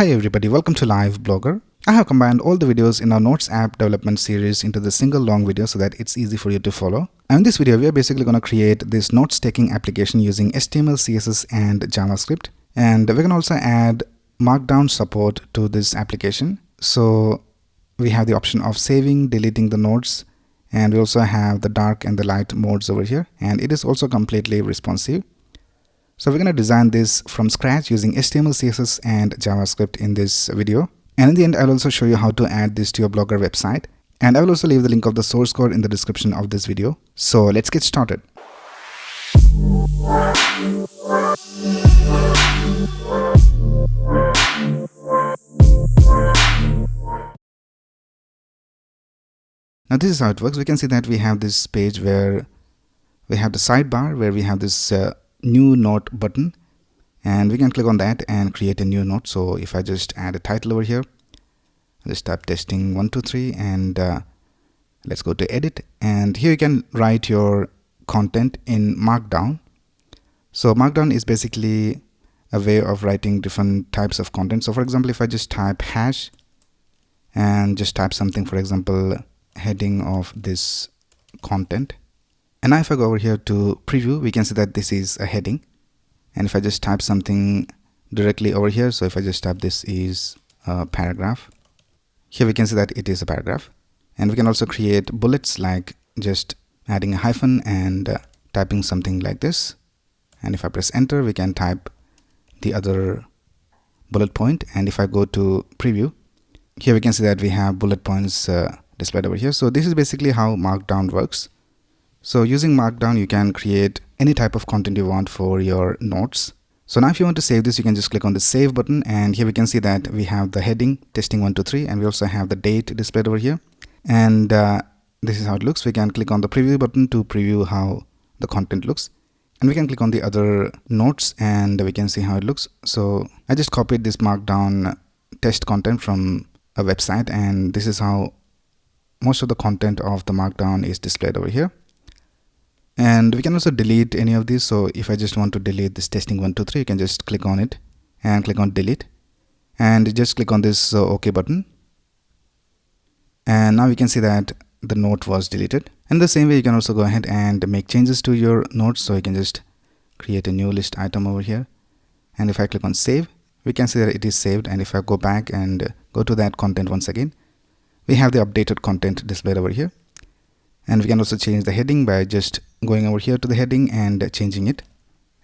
Hi everybody, welcome to Live Blogger. I have combined all the videos in our Notes app development series into the single long video so that it's easy for you to follow. And in this video, we are basically going to create this notes taking application using HTML, CSS and JavaScript. And we can also add Markdown support to this application. So we have the option of saving, deleting the notes, and we also have the dark and the light modes over here. And it is also completely responsive. So we're going to design this from scratch using HTML, CSS and JavaScript in this video. And in the end, I'll also show you how to add this to your Blogger website. And I will also leave the link of the source code in the description of this video. So let's get started. Now this is how it works. We can see that we have this page where we have the sidebar, where we have this new note button, and we can click on that and create a new note. So if I just add a title over here, just type testing 1 2 3 and let's go to edit, and here you can write your content in Markdown. So Markdown is basically a way of writing different types of content. So for example, if I just type hash and just type something, for example heading of this content, and now if I go over here to preview, we can see that this is a heading. And if I just type something directly over here, so if I just type this is a paragraph, here we can see that it is a paragraph. And we can also create bullets, like just adding a hyphen and typing something like this. And if I press enter, we can type the other bullet point. And if I go to preview, here we can see that we have bullet points displayed over here. So this is basically how Markdown works. So using Markdown, you can create any type of content you want for your notes. So now if you want to save this, you can just click on the save button, and here we can see that we have the heading testing 1 2 3, and we also have the date displayed over here. And this is how it looks. We can click on the preview button to preview how the content looks, and we can click on the other notes and we can see how it looks. So I just copied this Markdown test content from a website, and this is how most of the content of the Markdown is displayed over here. And we can also delete any of these. So if I just want to delete this testing 1 2 3, you can just click on it and click on delete, and just click on this OK button. And now we can see that the note was deleted. And the same way, you can also go ahead and make changes to your notes. So you can just create a new list item over here. And if I click on save, we can see that it is saved. And if I go back and go to that content once again, we have the updated content displayed over here. And we can also change the heading by just going over here to the heading and changing it.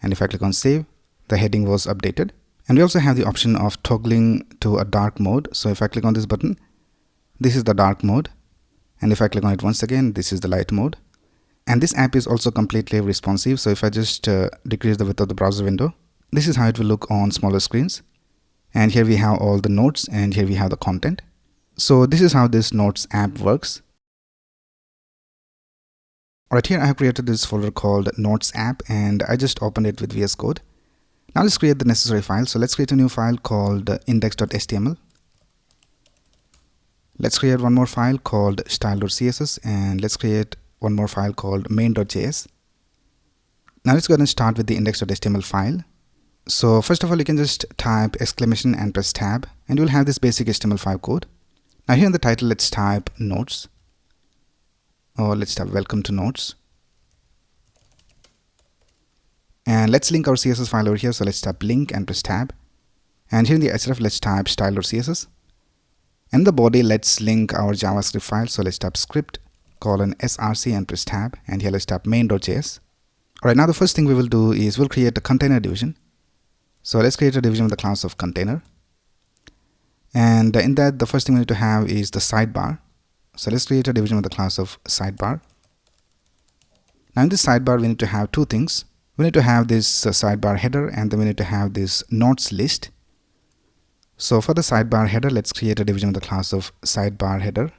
And if I click on save, the heading was updated. And we also have the option of toggling to a dark mode. So if I click on this button, this is the dark mode. And if I click on it once again, this is the light mode. And this app is also completely responsive. So if I just decrease the width of the browser window, this is how it will look on smaller screens. And here we have all the notes, and here we have the content. So this is how this Notes app works. Alright, here I have created this folder called Notes app, and I just opened it with VS Code. Now let's create the necessary file. So let's create a new file called index.html. Let's create one more file called style.css, and let's create one more file called main.js. Now let's go ahead and start with the index.html file. So first of all, you can just type exclamation and press tab, and you'll have this basic HTML5 code. Now here in the title, let's type notes, or let's type welcome to notes. And let's link our CSS file over here. So let's type link and press tab. And here in the href, let's type style.css. And the body, let's link our JavaScript file. So let's type script:/src and press tab. And here let's type main.js. Alright, now the first thing we will do is we'll create a container division. So let's create a division with the class of container. And in that, the first thing we need to have is the sidebar. So let's create a division with the class of sidebar. Now in this sidebar, we need to have two things. We need to have this sidebar header, and then we need to have this notes list. So for the sidebar header, let's create a division with the class of sidebar header.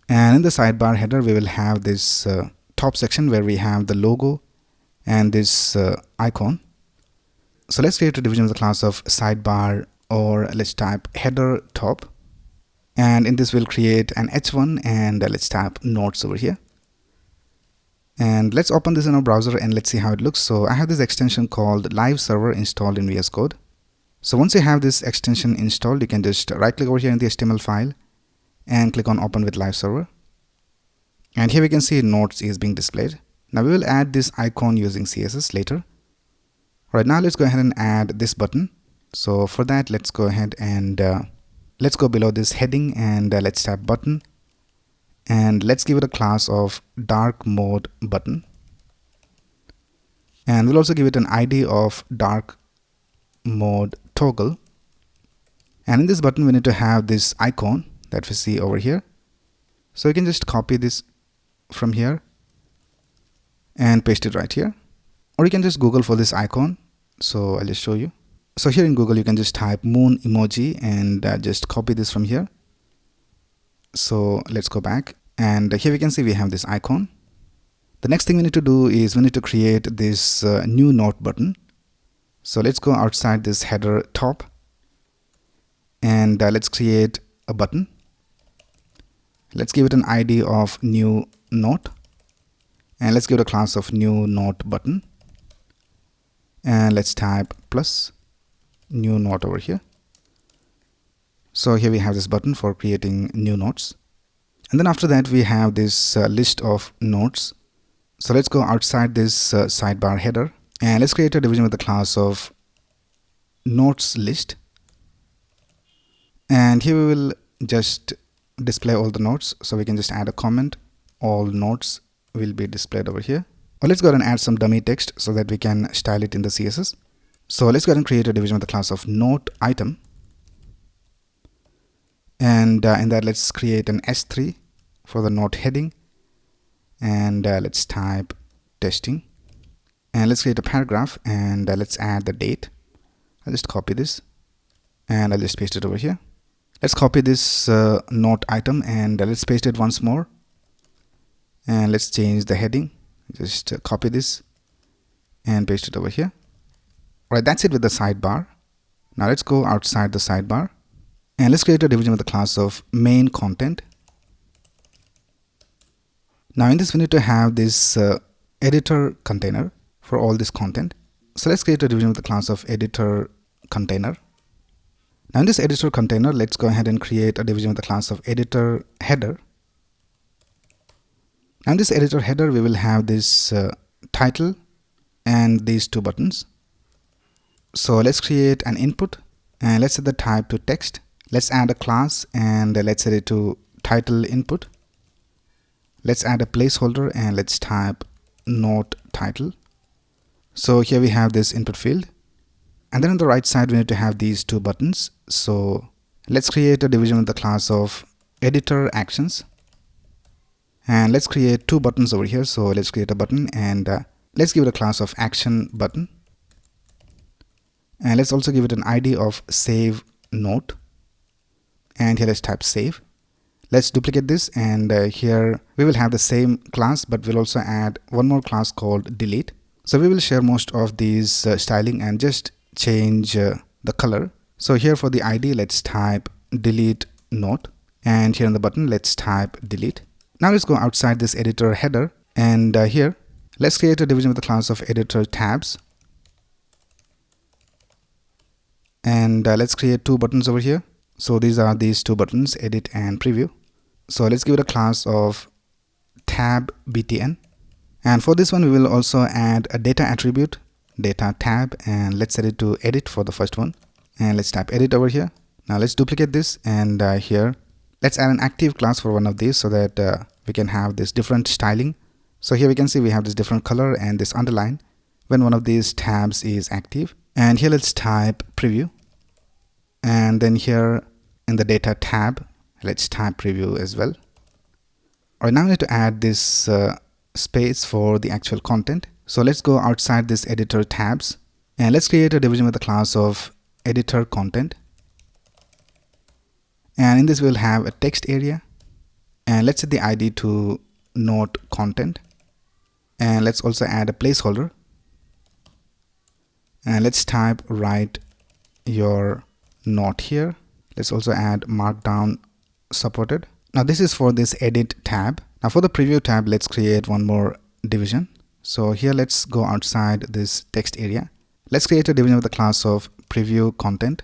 And in the sidebar header, we will have this top section where we have the logo and this icon. So let's create a division with the class of sidebar, or let's type header top. And in this, we'll create an h1, and let's type notes over here. And let's open this in our browser and let's see how it looks. So I have this extension called live server installed in VS Code. So once you have this extension installed, you can just right click over here in the HTML file and click on open with live server. And here we can see notes is being displayed. Now we will add this icon using CSS later. Right now let's go ahead and add this button. So for that, let's go ahead and let's go below this heading and let's type button, and let's give it a class of dark mode button, and we'll also give it an ID of dark mode toggle. And in this button we need to have this icon that we see over here. So you can just copy this from here and paste it right here, or you can just Google for this icon. So I'll just show you. So here in Google you can just type moon emoji and just copy this from here. So let's go back, and here we can see we have this icon. The next thing we need to do is we need to create this new note button. So let's go outside this header top, and let's create a button. Let's give it an ID of new note, and let's give it a class of new note button, and let's type plus new note over here. So here we have this button for creating new notes. And then after that we have this list of notes. So let's go outside this sidebar header, and let's create a division with the class of notes list. And here we will just display all the notes. So we can just add a comment. All notes will be displayed over here. Or let's go ahead and add some dummy text so that we can style it in the CSS. So let's go ahead and create a division with the class of note item. And in that, let's create an S3 for the note heading, and let's type testing, and let's create a paragraph, and let's add the date. I'll just copy this and I'll just paste it over here. Let's copy this note item and let's paste it once more, and let's change the heading. Just copy this and paste it over here. Alright, that's it with the sidebar. Now let's go outside the sidebar, and let's create a division with the class of main content. Now in this we need to have this editor container for all this content. So let's create a division with the class of editor container. Now in this editor container, let's go ahead and create a division with the class of editor header. And this editor header, we will have this title and these two buttons. So let's create an input, and let's set the type to text. Let's add a class, and let's set it to title input. Let's add a placeholder, and let's type note title. So here we have this input field, and then on the right side we need to have these two buttons. So let's create a division with the class of editor actions, and let's create two buttons over here. So let's create a button, and let's give it a class of action button, and let's also give it an ID of save note, and here let's type save. Let's duplicate this, and here we will have the same class, but we'll also add one more class called delete. So we will share most of these styling and just change the color. So here for the ID, let's type delete note, and here on the button let's type delete. Now let's go outside this editor header, and here let's create a division with the class of editor tabs, and let's create two buttons over here. So these are these two buttons, edit and preview. So let's give it a class of tab btn, and for this one we will also add a data attribute, data tab, and let's set it to edit for the first one, and let's type edit over here. Now let's duplicate this, and here let's add an active class for one of these so that we can have this different styling. So here we can see we have this different color and this underline when one of these tabs is active. And here let's type preview, and then here in the data tab let's type preview as well. Alright, now we need to add this space for the actual content. So let's go outside this editor tabs, and let's create a division with the class of editor content, and in this we'll have a text area, and let's set the ID to note content, and let's also add a placeholder, and let's type write your note here. Let's also add markdown supported. Now this is for this edit tab. Now for the preview tab, let's create one more division. So here let's go outside this text area. Let's create a division with the class of preview content.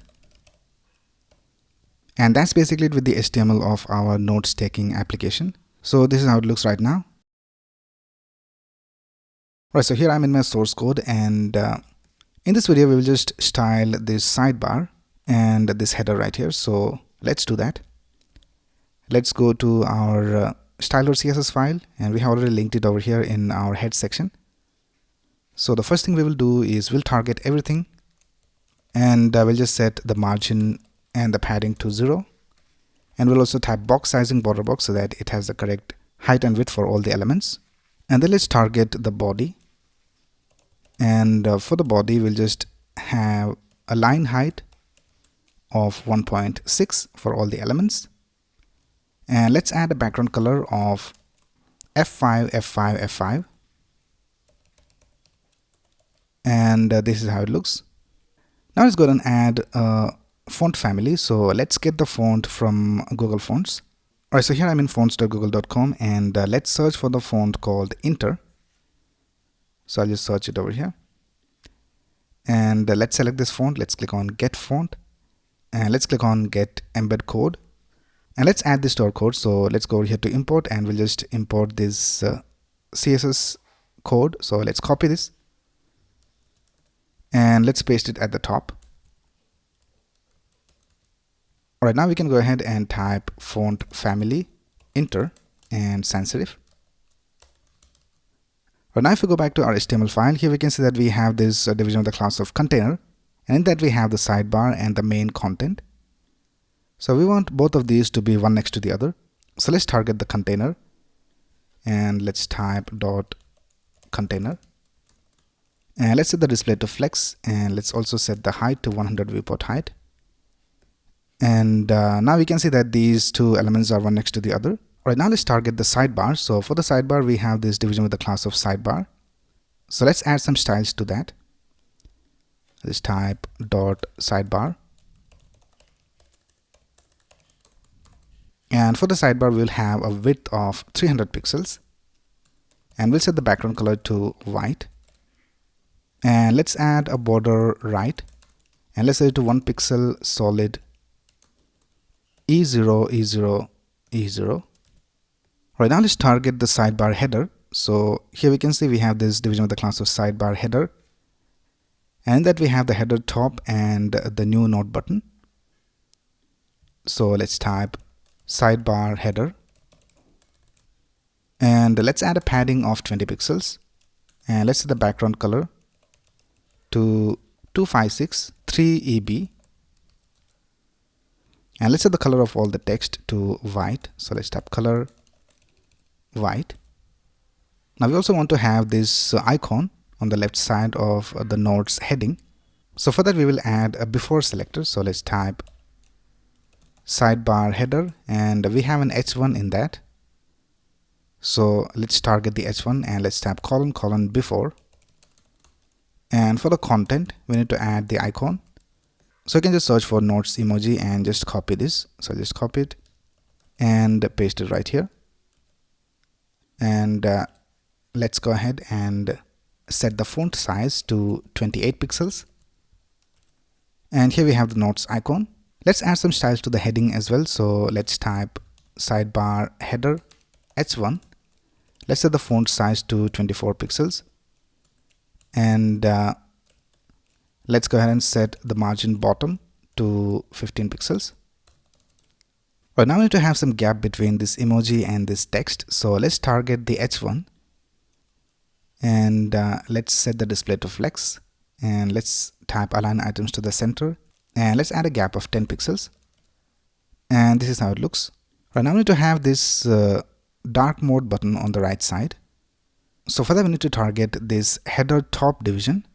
And that's basically it with the HTML of our notes taking application. So this is how it looks right now. Right, so here I'm in my source code, and in this video we will just style this sidebar and this header right here. So let's do that. Let's go to our style.css file, and we have already linked it over here in our head section. So the first thing we will do is we'll target everything, and we'll just set the margin and the padding to 0, and we'll also type box sizing border box so that it has the correct height and width for all the elements. And then let's target the body, and for the body we'll just have a line height of 1.6 for all the elements, and let's add a background color of F5 F5 F5, and this is how it looks. Now let's go ahead and add a font family. So let's get the font from Google Fonts. Alright, so here I'm in fonts.google.com, and let's search for the font called Inter. So I'll just search it over here, and let's select this font. Let's click on Get Font, and let's click on Get Embed Code, and let's add this to our code. So let's go over here to import, and we'll just import this CSS code. So let's copy this, and let's paste it at the top. Alright, now we can go ahead and type font family Inter and sans serif. Right, now if we go back to our HTML file, here we can see that we have this division of the class of container, and in that we have the sidebar and the main content. So we want both of these to be one next to the other. So let's target the container, and let's type dot container, and let's set the display to flex, and let's also set the height to 100 viewport height. And now we can see that these two elements are one next to the other. Alright, now let's target the sidebar. So for the sidebar we have this division with the class of sidebar. So let's add some styles to that. Let's type dot sidebar, and for the sidebar we'll have a width of 300 pixels, and we'll set the background color to white, and let's add a border right, and let's set it to 1 pixel solid E0 E0 E0. Right, now let's target the sidebar header. So here we can see we have this division of the class of sidebar header, and that we have the header top and the new note button. So let's type sidebar header, and let's add a padding of 20 pixels, and let's set the background color to 256 3EB, and let's set the color of all the text to white. So let's type color white. Now we also want to have this icon on the left side of the notes heading. So for that we will add a before selector. So let's type sidebar header, and we have an H1 in that. So let's target the H1, and let's type colon colon before. And for the content we need to add the icon. So you can just search for notes emoji and just copy this. So just copy it and paste it right here. And let's go ahead and set the font size to 28 pixels. And here we have the notes icon. Let's add some styles to the heading as well. So let's type sidebar header H1. Let's set the font size to 24 pixels. And let's go ahead and set the margin bottom to 15 pixels. Right, now we need to have some gap between this emoji and this text. So let's target the H1, and let's set the display to flex, and let's type align items to the center, and let's add a gap of 10 pixels. And this is how it looks. Right, now we need to have this dark mode button on the right side. So for that we need to target this header top division,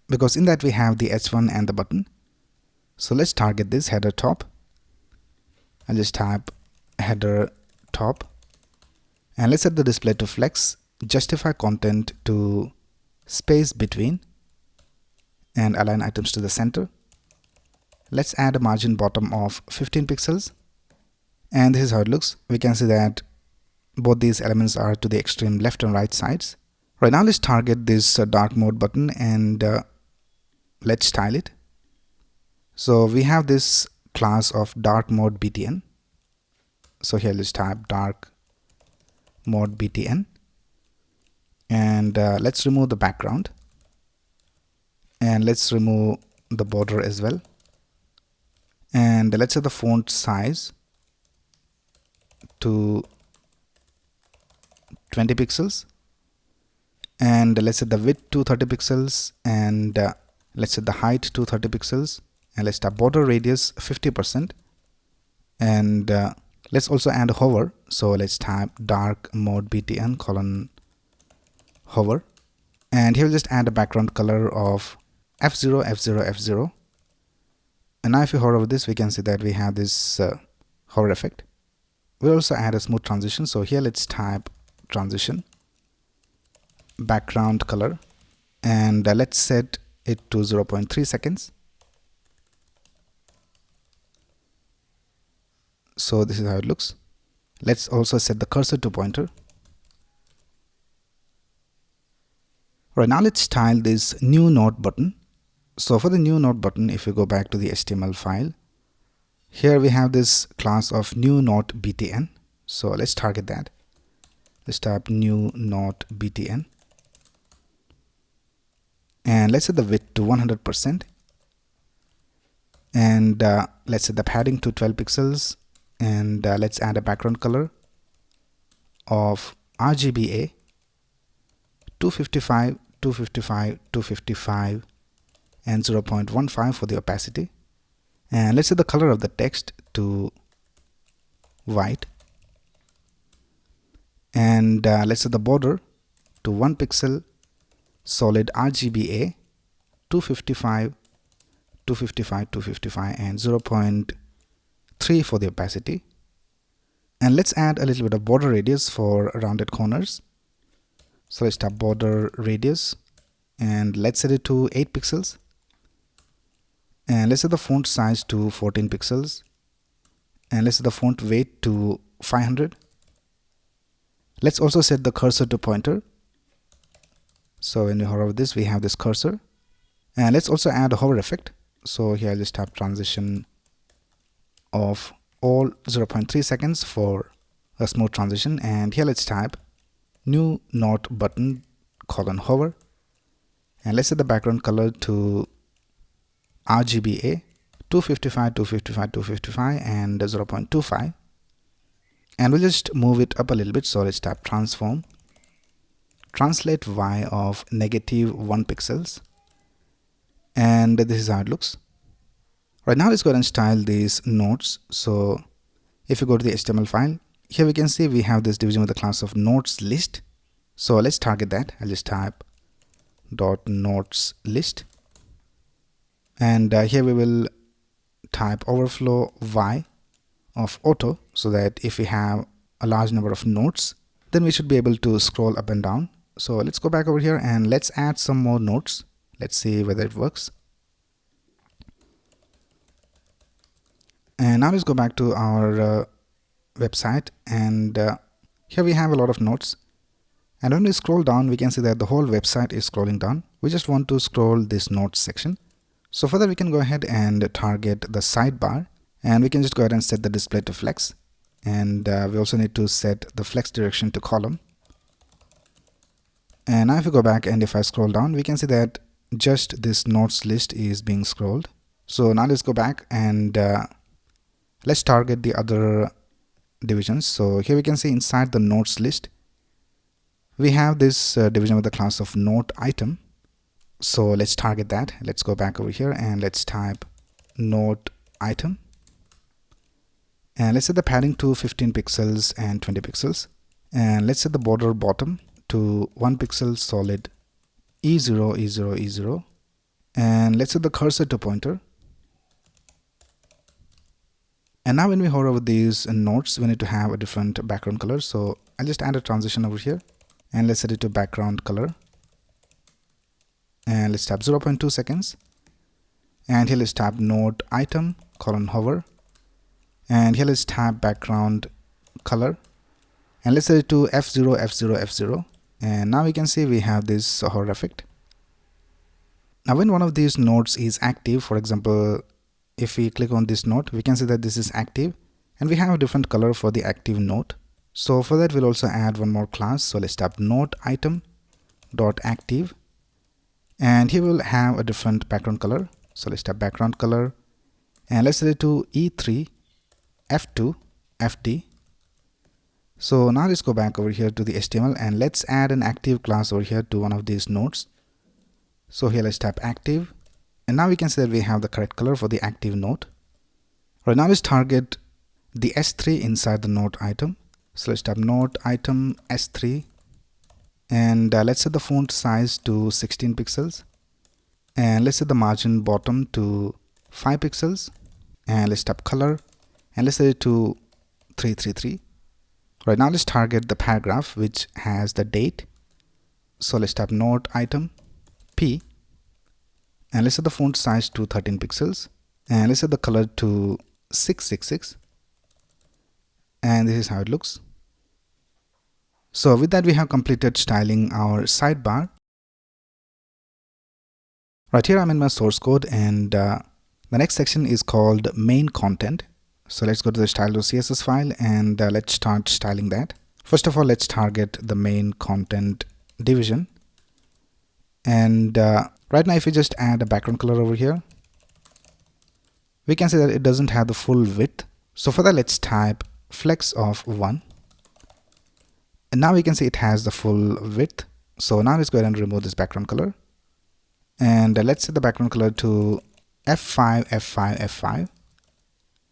because in that we have the H1 and the button. So let's target this header top. I'll just type header top, and let's set the display to flex, justify content to space between, and align items to the center. Let's add a margin bottom of 15 pixels, and this is how it looks. We can see that both these elements are to the extreme left and right sides. Right, now let's target this dark mode button, and let's style it. So we have this class of dark mode btn. So here let's type dark mode btn, and let's remove the background, and let's remove the border as well, and let's set the font size to 20 pixels, and let's set the width to 30 pixels, and let's set the height to 30 pixels, and let's type border radius 50%, and let's also add a hover. So let's type dark mode btn colon hover, and here we'll just add a background color of f0 f0 f0. And now if you hover over this, we can see that we have this hover effect. We'll also add a smooth transition. So here let's type transition background color, and let's set it to 0.3 seconds. So this is how it looks. Let's also set the cursor to pointer. Right, now let's style this new note button. So for the new note button, if you go back to the HTML file, here we have this class of new note btn. So let's target that. Let's type new note btn, and let's set the width to 100%, and let's set the padding to 12 pixels, and let's add a background color of RGBA 255 255 255 and 0.15 for the opacity, and let's set the color of the text to white, and let's set the border to 1 pixel solid RGBA 255 255 255 and 0.3 for the opacity, and let's add a little bit of border radius for rounded corners. So let's type border radius, and let's set it to 8 pixels, and let's set the font size to 14 pixels, and let's set the font weight to 500. Let's also set the cursor to pointer. So when we hover over this, we have this cursor, and let's also add a hover effect. So here I'll just type transition of all 0.3 seconds for a smooth transition, and here let's type new note button colon hover, and let's set the background color to RGBA 255 255 255 and 0.25, and we'll just move it up a little bit. So let's type transform translate y of -1 pixels, and this is how it looks. Right, now let's go ahead and style these notes. So if you go to the HTML file, here we can see we have this division with the class of notes list. So let's target that. I'll just type dot notes list, and here we will type overflow y of auto, so that if we have a large number of notes, then we should be able to scroll up and down. So let's go back over here and let's add some more notes. Let's see whether it works. And now let's go back to our website, and here we have a lot of notes, and when we scroll down, we can see that the whole website is scrolling down. We just want to scroll this notes section. So for that, we can go ahead and target the sidebar, and we can just go ahead and set the display to flex, and we also need to set the flex direction to column. And now if we go back and if I scroll down, we can see that just this notes list is being scrolled. So now let's go back and let's target the other divisions. So here we can see inside the notes list, we have this division with the class of note item. So let's target that. Let's go back over here and let's type note item, and let's set the padding to 15 pixels and 20 pixels, and let's set the border bottom to 1 pixel solid E0 E0 E0, and let's set the cursor to pointer. And now when we hover over these notes, we need to have a different background color. So I'll just add a transition over here, and let's set it to background color, and let's type 0.2 seconds, and here let's type note item colon hover, and here let's type background color, and let's set it to F0 F0 F0, and now we can see we have this hover effect. Now when one of these nodes is active, for example if we click on this note, we can see that this is active and we have a different color for the active note. So for that, we'll also add one more class. So let's type note item dot active, and here we'll have a different background color. So let's type background color, and let's set it to E3 F2 FD. So now let's go back over here to the HTML and let's add an active class over here to one of these nodes. So here let's type active, and now we can see that we have the correct color for the active node. Right, now let's target the S3 inside the node item. So let's type node item S3, and let's set the font size to 16 pixels, and let's set the margin bottom to 5 pixels, and let's type color and let's set it to 333. Right, now let's target the paragraph which has the date. So let's type node item P, and let's set the font size to 13 pixels, and let's set the color to 666, and this is how it looks. So with that, we have completed styling our sidebar. Right, here I'm in my source code, and the next section is called main content. So let's go to the style.css file and let's start styling that. First of all, let's target the main content division. And right now, if we just add a background color over here, we can see that it doesn't have the full width. So for that, let's type flex of 1. And now we can see it has the full width. So now let's go ahead and remove this background color. And let's set the background color to F5, F5, F5.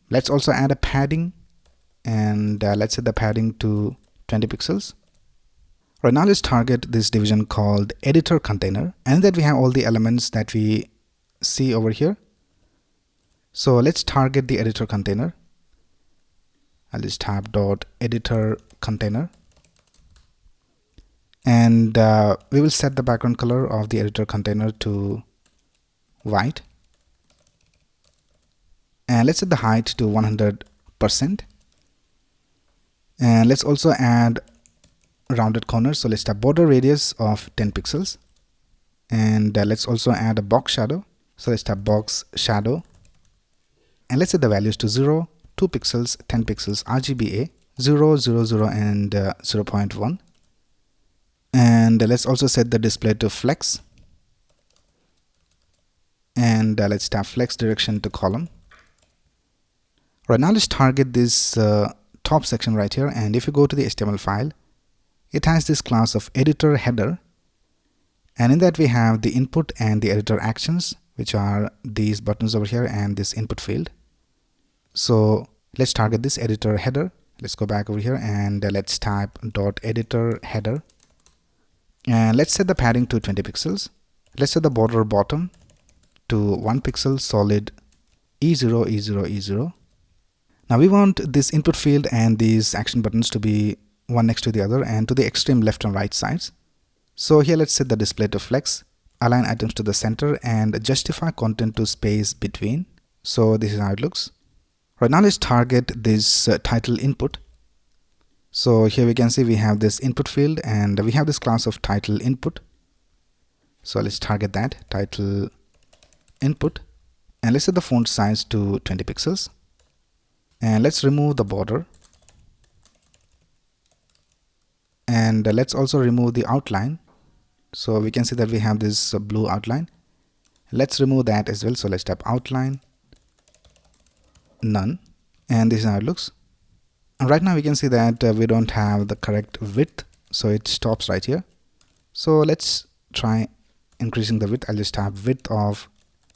Let's also add a padding, and let's set the padding to 20 pixels. Right, now let's target this division called editor container, and that we have all the elements that we see over here. So let's target the editor container. I'll just type dot editor container, and we will set the background color of the editor container to white, and let's set the height to 100%, and let's also add rounded corners. So let's type border radius of 10 pixels, and let's also add a box shadow. So let's type box shadow, and let's set the values to 0, 2 pixels, 10 pixels, RGBA, 0, 0, 0, and 0.1. And let's also set the display to flex, and let's type flex direction to column. Right, now let's target this top section right here, and if you go to the HTML file, it has this class of editor header, and in that we have the input and the editor actions, which are these buttons over here and this input field. So let's target this editor header. Let's go back over here and let's type dot editor header, and let's set the padding to 20 pixels. Let's set the border bottom to 1 pixel solid E0, E0, E0. Now we want this input field and these action buttons to be one next to the other and to the extreme left and right sides. So here let's set the display to flex, align items to the center, and justify content to space between. So this is how it looks. Right, now let's target this title input. So here we can see we have this input field and we have this class of title input. So let's target that title input, and let's set the font size to 20 pixels. And let's remove the border, and let's also remove the outline. So we can see that we have this blue outline. Let's remove that as well. So let's type outline none, and this is how it looks. And right now we can see that we don't have the correct width, so it stops right here. So let's try increasing the width. I'll just type width of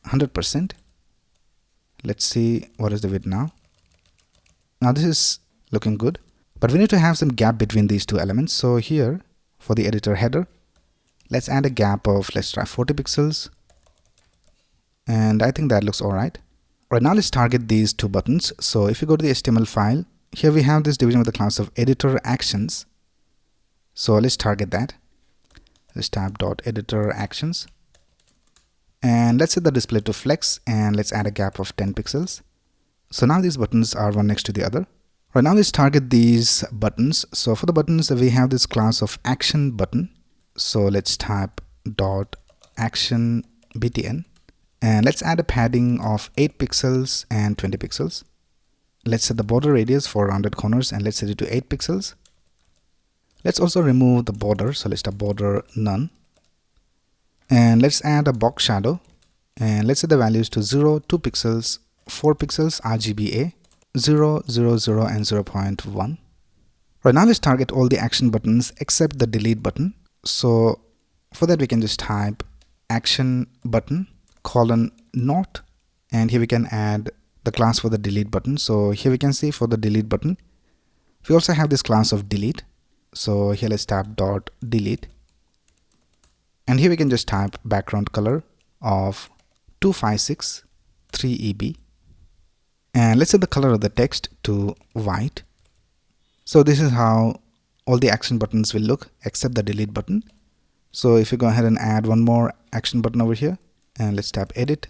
100%. Let's see what is the width now. Now this is looking good, but we need to have some gap between these two elements. So here for the editor header, let's add a gap of, let's try 40 pixels, and I think that looks alright. Right, now let's target these two buttons. So if you go to the HTML file, here we have this division with the class of editor actions. So let's target that. Let's type dot editor actions, and let's set the display to flex, and let's add a gap of 10 pixels. So now these buttons are one next to the other. Right, now let's target these buttons. So for the buttons, we have this class of action button. So let's type dot action btn, And let's add a padding of 8 pixels and 20 pixels. Let's set the border radius for rounded corners and let's set it to 8 pixels. Let's also remove the border, so let's type border none. And let's add a box shadow and let's set the values to 0, 2 pixels, 4 pixels RGBA, 0, 0, 0 and 0.1. Right, now let's target all the action buttons except the delete button. So for that we can just type action button colon not, and here we can add the class for the delete button. So here we can see for the delete button we also have this class of delete. So here let's type dot delete, and here we can just type background color of 2563EB, and let's set the color of the text to white. So this is how all the action buttons will look except the delete button. So if you go ahead and add one more action button over here and let's tap edit,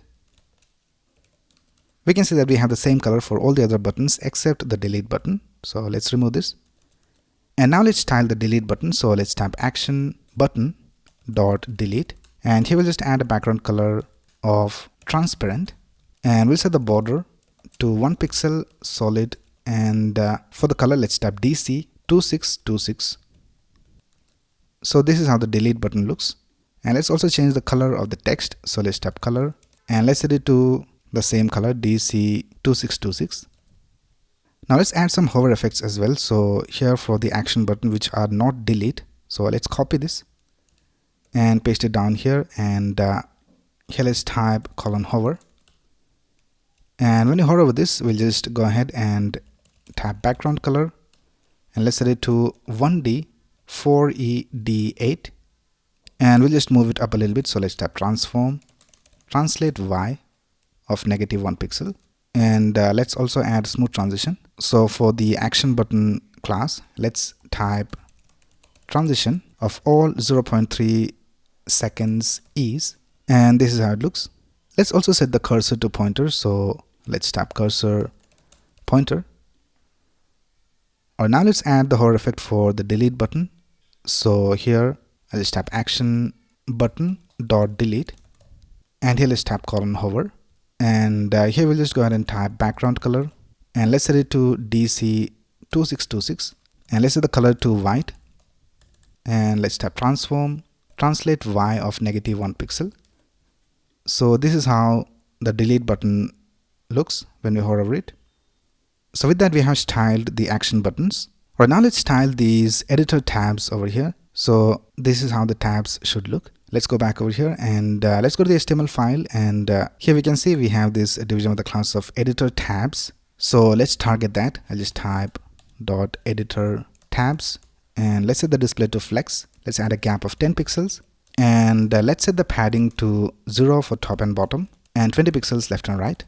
we can see that we have the same color for all the other buttons except the delete button. So let's remove this. And now let's style the delete button. So let's tap action button dot delete, and here we'll just add a background color of transparent, and we'll set the border to 1 pixel solid, and for the color let's tap DC 2626. So this is how the delete button looks. And let's also change the color of the text. So let's tap color and let's set it to the same color DC 2626. Now let's add some hover effects as well. So here for the action button which are not delete, so let's copy this and paste it down here, and here let's type colon hover, and when you hover over this we'll just go ahead and tap background color and let's set it to 1D 4ED8, and we'll just move it up a little bit. So let's tap transform translate Y of -1 pixel, and let's also add smooth transition. So for the action button class let's type transition of all 0.3 seconds ease, and this is how it looks. Let's also set the cursor to pointer. So let's tap cursor pointer. Or now let's add the hover effect for the delete button. So here I'll just tap action button dot delete, and here let's tap colon hover, and here we'll just go ahead and type background color and let's set it to DC 2626, and let's set the color to white, and let's tap transform translate Y of -1 pixel. So this is how the delete button looks when we hover over it. So with that we have styled the action buttons. Right, now let's style these editor tabs over here. So this is how the tabs should look. Let's go back over here and let's go to the HTML file, and here we can see we have this division of the class of editor tabs. So let's target that. I'll just type dot editor tabs and let's set the display to flex. Let's add a gap of 10 pixels, and let's set the padding to 0 for top and bottom and 20 pixels left and right.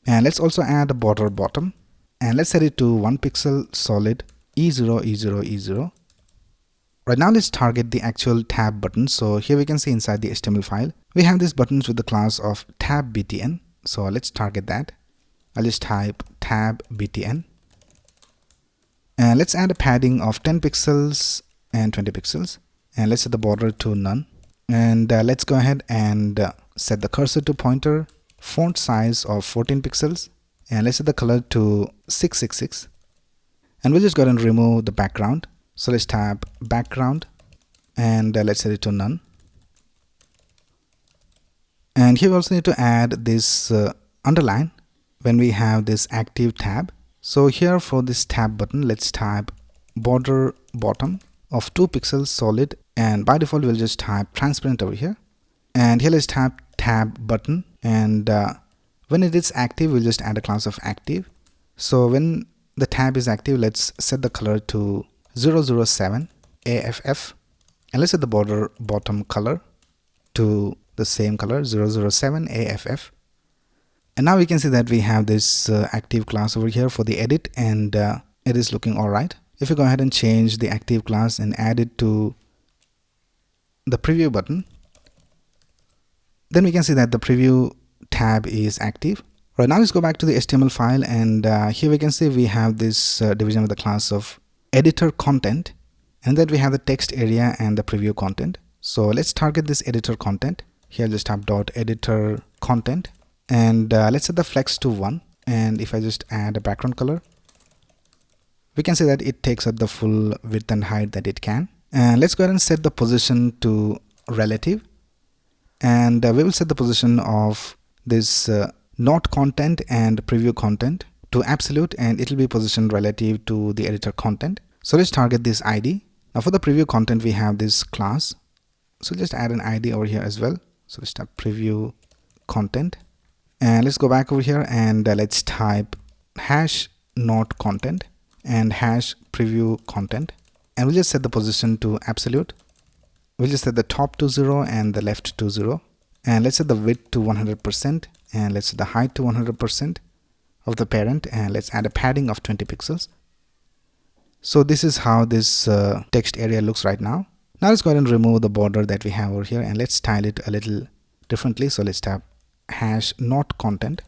And let's also add a border bottom, and let's set it to 1 pixel solid E0 E0 E0. Right, now let's target the actual tab button. So here we can see inside the HTML file we have these buttons with the class of tab btn. So let's target that. I'll just type tab btn, and let's add a padding of 10 pixels and 20 pixels, and let's set the border to none, and let's go ahead and set the cursor to pointer, font size of 14 pixels, and let's set the color to 666, and we'll just go ahead and remove the background. So let's tap background and let's set it to none, and here we also need to add this underline when we have this active tab. So here for this tab button let's type border bottom of 2 pixels solid, and by default we'll just type transparent over here, and here let's tap tab button, and when it is active we'll just add a class of active. So when the tab is active let's set the color to 007 AFF, and let's set the border bottom color to the same color 007 AFF. And now we can see that we have this active class over here for the edit, and it is looking alright. If you go ahead and change the active class and add it to the preview button, then we can see that the preview tab is active. Right, now let's go back to the HTML file, and here we can see we have this division of the class of editor content, and then we have the text area and the preview content. So let's target this editor content. here just type dot editor content, and let's set the flex to 1. And if I just add a background color, we can see that it takes up the full width and height that it can. And let's go ahead and set the position to relative, and we will set the position of this not content and preview content to absolute, and it will be positioned relative to the editor content. So let's target this ID. Now for the preview content we have this class, so just add an ID over here as well. So let's type preview content, and let's go back over here and let's type hash not content and hash preview content, and we'll just set the position to absolute. We'll just set the top to 0 and the left to 0, and let's set the width to 100%, and let's set the height to 100% of the parent, and let's add a padding of 20 pixels. So this is how this text area looks right now. Now let's go ahead and remove the border that we have over here, and let's style it a little differently. So let's type hash not content,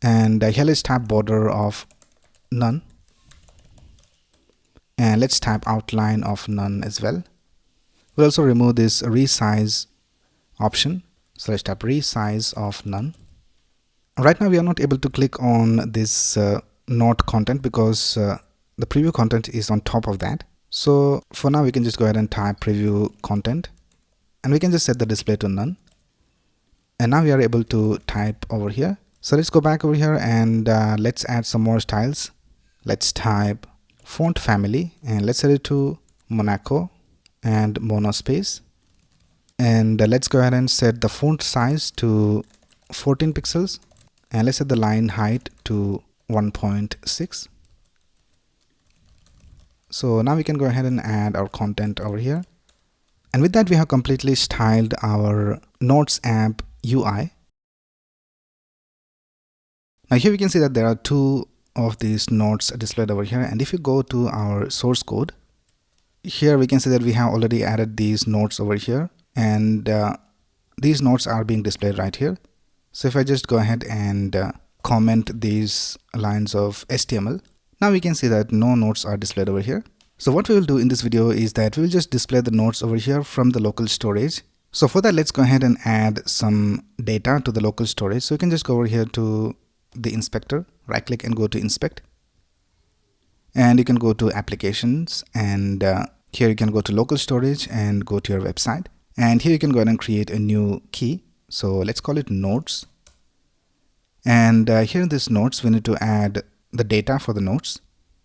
and here let's type border of none, and let's type outline of none as well. We'll also remove this resize option, so let's type resize of none. Right now we are not able to click on this not content because the preview content is on top of that. So for now we can just go ahead and type preview content, and we can just set the display to none. And now we are able to type over here. So let's go back over here and let's add some more styles. Let's type font family, and let's set it to Monaco and monospace, and let's go ahead and set the font size to 14 pixels, and let's set the line height to 1.6. So now we can go ahead and add our content over here, and with that we have completely styled our Notes app UI. Now here we can see that there are two of these notes displayed over here, and if you go to our source code, here we can see that we have already added these notes over here, and these notes are being displayed right here. So if I just go ahead and comment these lines of HTML, now we can see that no notes are displayed over here. So what we will do in this video is that we will just display the notes over here from the local storage. So for that, let's go ahead and add some data to the local storage. So you can just go over here to the inspector, right click and go to inspect, and you can go to applications, and here you can go to local storage and go to your website, and here you can go ahead and create a new key. So let's call it notes, and here in this notes we need to add the data for the notes.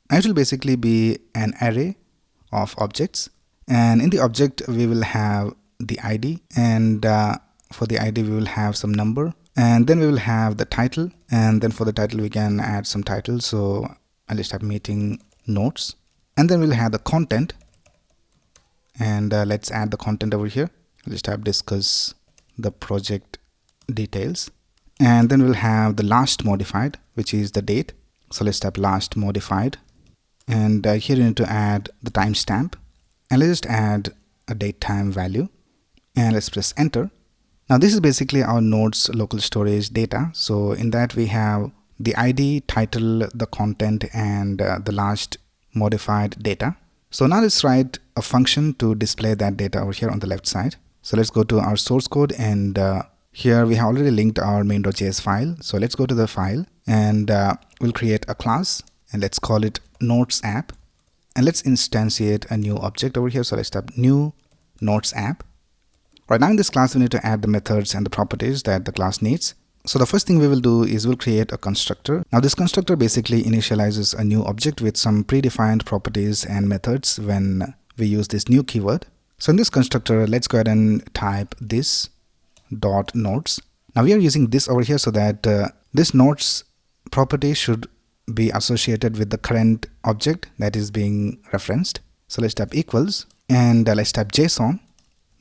It will basically be an array of objects, and in the object we will have the ID, and for the ID we will have some number, and then we will have the title, and then for the title we can add some title. So I'll just type meeting notes, and then we'll have the content, and let's add the content over here. I'll just type discuss the project details, and then we'll have the last modified, which is the date. So let's type last modified, and here you need to add the timestamp, and let's just add a date time value, and let's press enter. Now this is basically our nodes local storage data. So in that we have the ID, title, the content, and the last modified data. So now let's write a function to display that data over here on the left side. So let's go to our source code, and here we have already linked our main.js file. So let's go to the file, and we'll create a class, and let's call it Notes app, and let's instantiate a new object over here. So let's type new Notes app. Right now in this class we need to add the methods and the properties that the class needs. So the first thing we will do is we'll create a constructor. Now this constructor basically initializes a new object with some predefined properties and methods when we use this new keyword. So in this constructor, let's go ahead and type this dot notes. Now we are using this over here so that this notes property should be associated with the current object that is being referenced. So let's type equals, and let's type JSON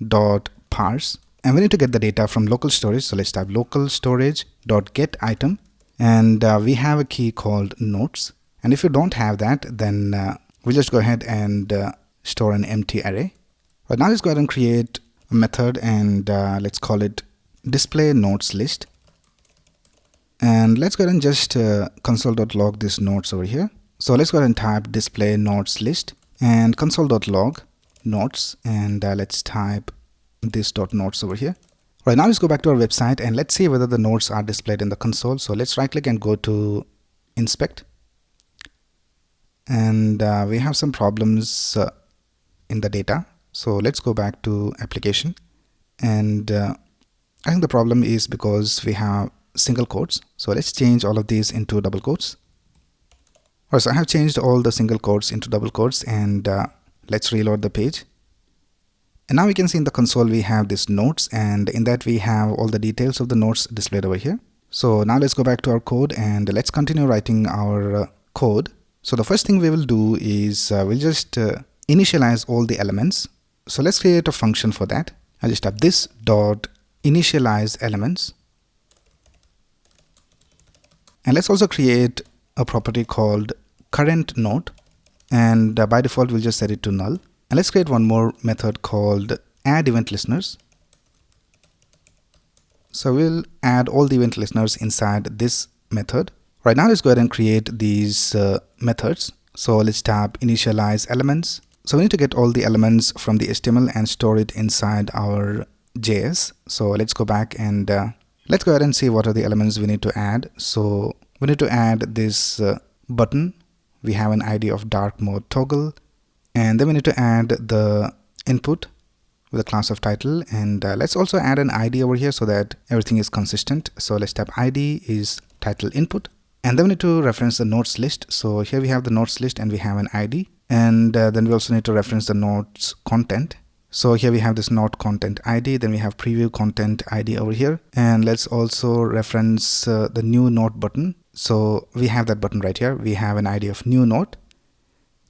dot parse, and we need to get the data from local storage. So let's type local storage dot get item, and we have a key called notes, and if you don't have that, then we'll just go ahead and store an empty array. Right now let's go ahead and create a method, and let's call it display notes list, and let's go ahead and just console.log this notes over here. So let's go ahead and type display notes list and console.log notes, and let's type this dot notes over here. Right, now let's go back to our website and let's see whether the nodes are displayed in the console. So let's right click and go to inspect, and we have some problems in the data. So let's go back to application, and I think the problem is because we have single quotes. So let's change all of these into double quotes. Alright, so I have changed all the single quotes into double quotes, and let's reload the page. And now we can see in the console we have this notes, and in that we have all the details of the notes displayed over here. So now let's go back to our code and let's continue writing our code. So the first thing we will do is we'll just initialize all the elements. So let's create a function for that. I'll just type this dot initialize elements, and let's also create a property called current node, and by default we'll just set it to null. And let's create one more method called add event listeners. So we'll add all the event listeners inside this method. Right now let's go ahead and create these methods. So let's tap initialize elements. So we need to get all the elements from the HTML and store it inside our JS. So let's go back and let's go ahead and see what are the elements we need to add. So we need to add this button. We have an ID of dark mode toggle, and then we need to add the input with a class of title, and let's also add an ID over here so that everything is consistent. So let's type ID is title input, and then we need to reference the notes list. So here we have the notes list and we have an ID, and then we also need to reference the notes content. So here we have this note content ID, then we have preview content ID over here, and let's also reference the new note button. So we have that button right here. We have an ID of new note,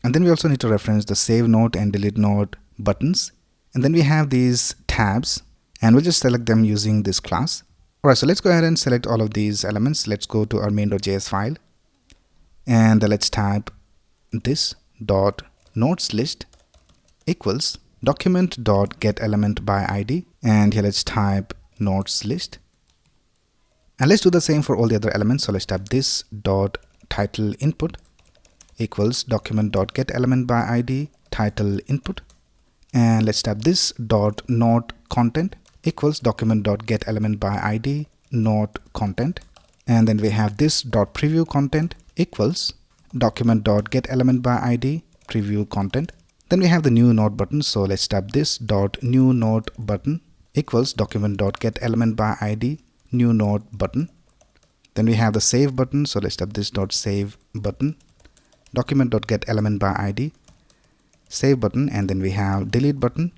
and then we also need to reference the save note and delete note buttons. And then we have these tabs, and we'll just select them using this class. Alright, so let's go ahead and select all of these elements. Let's go to our main.js file, and let's type this dot notes list equals document dot get element by ID, and here let's type notes list, and let's do the same for all the other elements. So let's type this dot title input equals document dot get element by ID title input, and let's type this dot note content equals document dot get element by ID note content, and then we have this dot preview content equals document dot get element by ID preview content. Then we have the new note button. So let's type this dot new note button equals document dot get element by ID new note button. Then we have the save button. So let's type this dot save button document dot get element by ID save button, and then we have delete button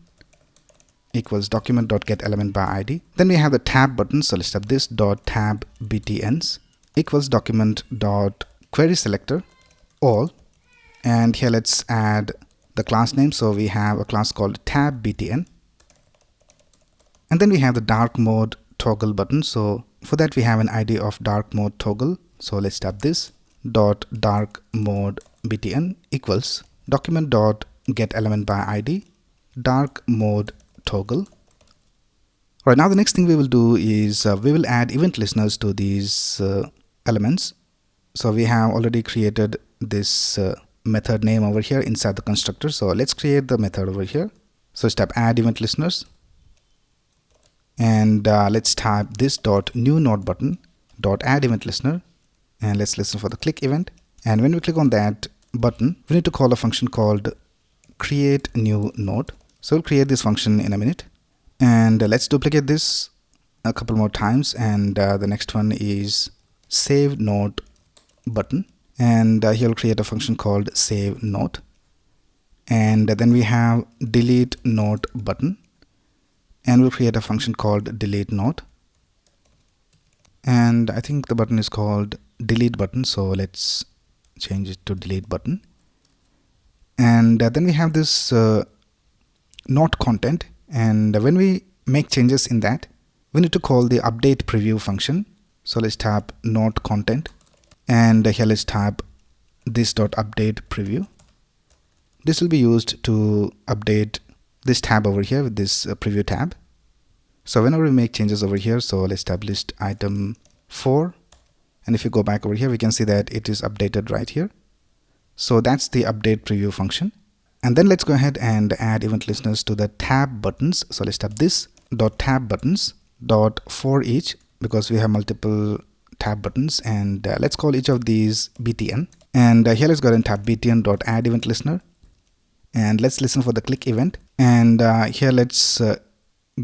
equals document dot get element by ID. Then we have the tab button. So let's type this dot tab btns equals document dot query selector all, and here let's add the class name. So we have a class called tab btn, and then we have the dark mode toggle button. So for that we have an ID of dark mode toggle. So let's type this dot dark mode btn equals document dot get element by ID dark mode toggle. Right, now the next thing we will do is we will add event listeners to these elements. So we have already created this method name over here inside the constructor. So let's create the method over here. So let's type add event listeners, and let's type this dot new node button dot add event listener, and let's listen for the click event. And when we click on that button, we need to call a function called create new node. So we'll create this function in a minute, and let's duplicate this a couple more times. And the next one is save node button, and here we'll create a function called save node. And then we have delete node button, and we'll create a function called delete node, and I think the button is called delete button, so let's change it to delete button. And then we have this note content, and when we make changes in that, we need to call the update preview function. So let's type note content, and here let's type this dot update preview. This will be used to update this tab over here with this preview tab. So whenever we make changes over here, so let's type list item 4, and if you go back over here, we can see that it is updated right here. So that's the update preview function. And then let's go ahead and add event listeners to the tab buttons. So let's type this dot tab buttons dot for each, because we have multiple tab buttons, and let's call each of these btn. And here let's go ahead and tap btn dot add event listener, and let's listen for the click event. And here let's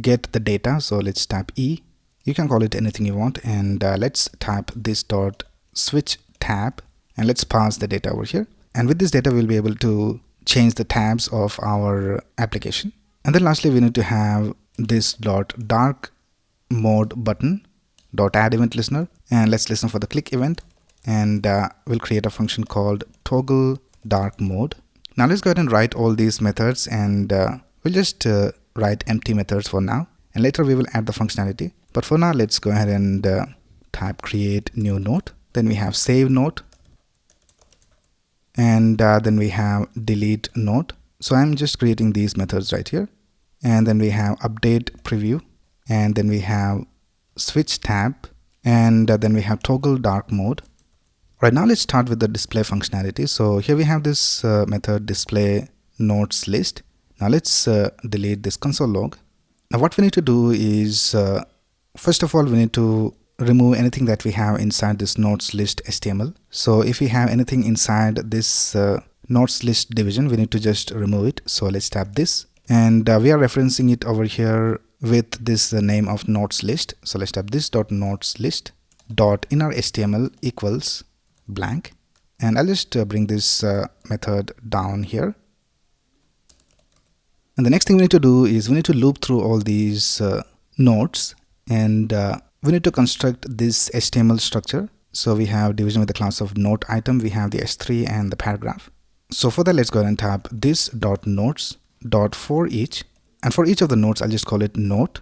get the data, so let's tap E. You can call it anything you want, and let's tap this dot switch tab, and let's pass the data over here. And with this data we'll be able to change the tabs of our application. And then lastly we need to have this dot dark mode button dot add event listener, and let's listen for the click event, and we'll create a function called toggle dark mode. Now let's go ahead and write all these methods, and we'll just write empty methods for now, and later we will add the functionality. But for now let's go ahead and type create new node. Then we have save node, and then we have delete node. So I'm just creating these methods right here. And then we have update preview, and then we have switch tab, and then we have toggle dark mode. Right now let's start with the display functionality. So here we have this method display nodes list. Now let's delete this console log. Now what we need to do is first of all we need to remove anything that we have inside this nodes list HTML. So if we have anything inside this nodes list division, we need to just remove it. So let's tap this, and we are referencing it over here with this name of nodes list. So let's tap this dot nodes list dot inner HTML equals blank, and I'll just bring this method down here. And the next thing we need to do is we need to loop through all these nodes, and we need to construct this HTML structure. So we have division with the class of node item, we have the S3 and the paragraph. So for that let's go ahead and tap this dot nodes dot for each, and for each of the nodes I'll just call it node.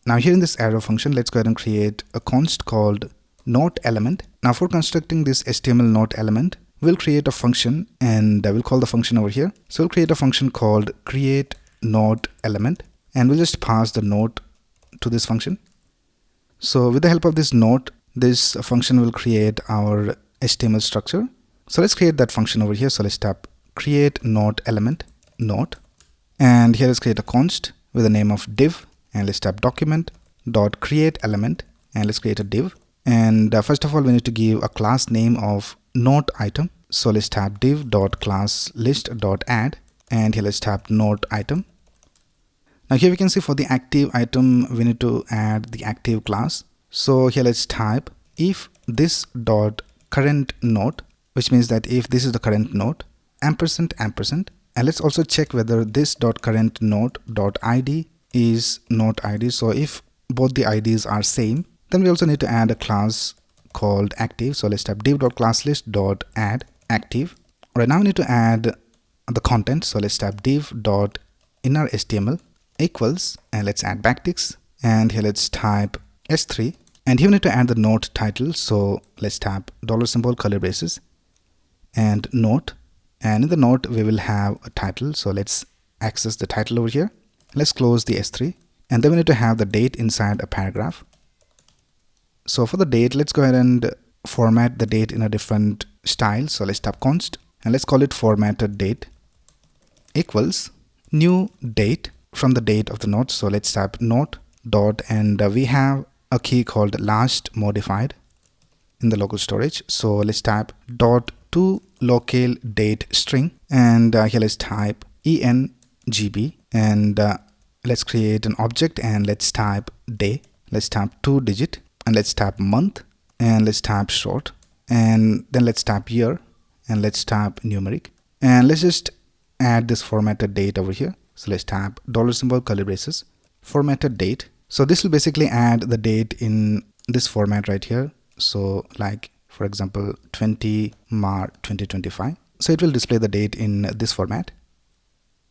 Now here in this arrow function let's go ahead and create a const called node element. Now for constructing this HTML node element, we'll create a function, and we'll call the function over here. So we'll create a function called create node element, and we'll just pass the node to this function. So with the help of this node, this function will create our HTML structure. So let's create that function over here. So let's tap create node element node, and here let's create a const with the name of div, and let's tap document dot create element, and let's create a div. And first of all we need to give a class name of node item. So let's tap div dot class list dot add, and here let's tap node item. Now here we can see for the active item we need to add the active class. So here let's type if this dot current node, which means that if this is the current node, ampersand ampersand, and let's also check whether this dot current node dot id is node id. So if both the IDs are same, then we also need to add a class called active. So let's type div dot class list dot add active. Right now we need to add the content. So let's type div dot inner HTML equals, and let's add backticks, and here let's type S3, and here we need to add the node title. So let's tap $symbol curly braces and node, and in the node we will have a title. So let's access the title over here. Let's close the S3, and then we need to have the date inside a paragraph. So for the date, let's go ahead and format the date in a different style. So let's tap const, and let's call it formatted date equals new date from the date of the node. So let's type node dot, and we have a key called last modified in the local storage. So let's type dot to local date string, and here let's type engb, and let's create an object, and let's type day. Let's type 2 digit, and let's type month, and let's type short, and then let's type year, and let's type numeric, and let's just add this formatted date over here. So let's type $symbol curly braces formatted date. So this will basically add the date in this format right here. So like for example 20 March 2025. So it will display the date in this format.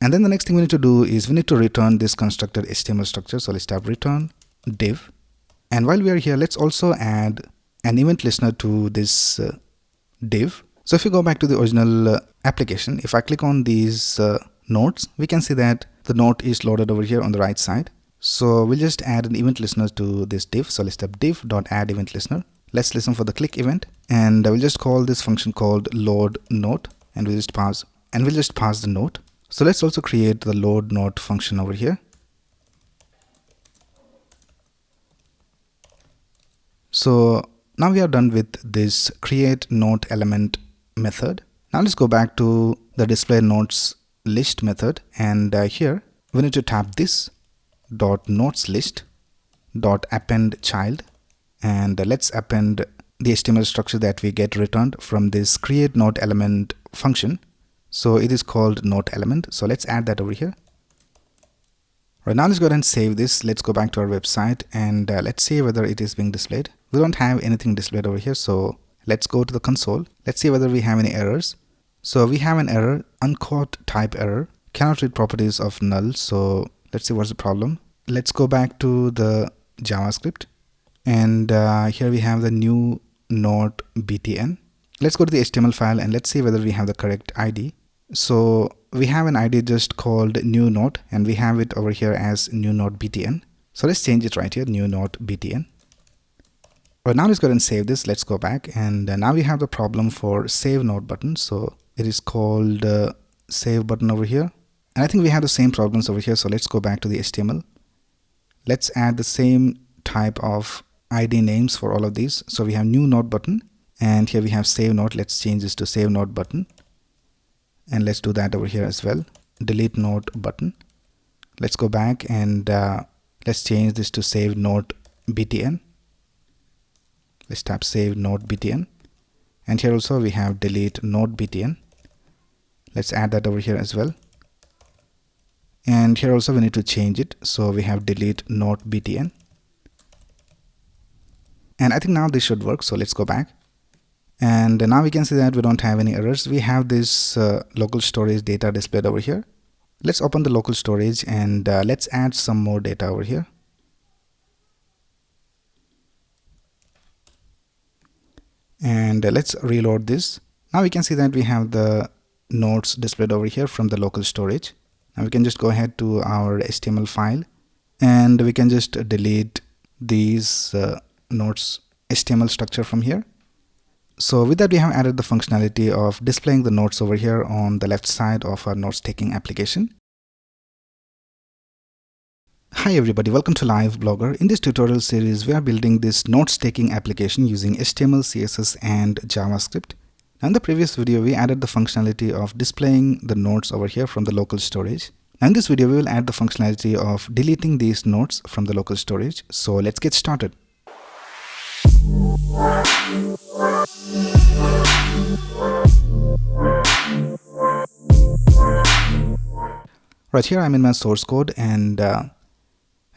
And then the next thing we need to do is we need to return this constructed HTML structure. So let's type return div, and while we are here let's also add an event listener to this div. So if you go back to the original application, if I click on these nodes, we can see that the node is loaded over here on the right side. So we'll just add an event listener to this div. So let's type div dot add event listener. Let's listen for the click event, and we'll just call this function called load node, and we'll just pass the node. So let's also create the load node function over here. So now we are done with this create note element method. Now let's go back to the display notes list method, and here we need to tap this dot notes list dot append child, and let's append the HTML structure that we get returned from this create note element function. So it is called note element. So let's add that over here. Right, now let's go ahead and save this. Let's go back to our website and let's see whether it is being displayed. We don't have anything displayed over here, so let's go to the console. Let's see whether we have any errors. So we have an error, uncaught type error, cannot read properties of null. So let's see what's the problem. Let's go back to the JavaScript, and here we have the new node btn. Let's go to the HTML file and let's see whether we have the correct ID. So we have an ID just called new node, and we have it over here as new node btn. So let's change it right here, new node btn. Right, now let's go ahead and save this. Let's go back, and now we have the problem for save node button. So it is called save button over here, and I think we have the same problems over here. So let's go back to the HTML. Let's add the same type of ID names for all of these. So we have new node button, and here we have save node. Let's change this to save node button, and let's do that over here as well. Delete node button. Let's go back and let's change this to save node btn. Let's tap save node btn, and here also we have delete node btn. Let's add that over here as well, and here also we need to change it. So we have delete node btn, and I think now this should work. So let's go back, and now we can see that we don't have any errors. We have this local storage data displayed over here. Let's open the local storage and let's add some more data over here. And let's reload this. Now we can see that we have the nodes displayed over here from the local storage. Now we can just go ahead to our HTML file, and we can just delete these nodes HTML structure from here. So with that, we have added the functionality of displaying the nodes over here on the left side of our notes taking application. Hi everybody, welcome to Live Blogger. In this tutorial series, we are building this notes taking application using HTML, CSS and JavaScript. Now in the previous video, we added the functionality of displaying the nodes over here from the local storage. Now in this video, we will add the functionality of deleting these nodes from the local storage. So let's get started. Right here, I'm in my source code, and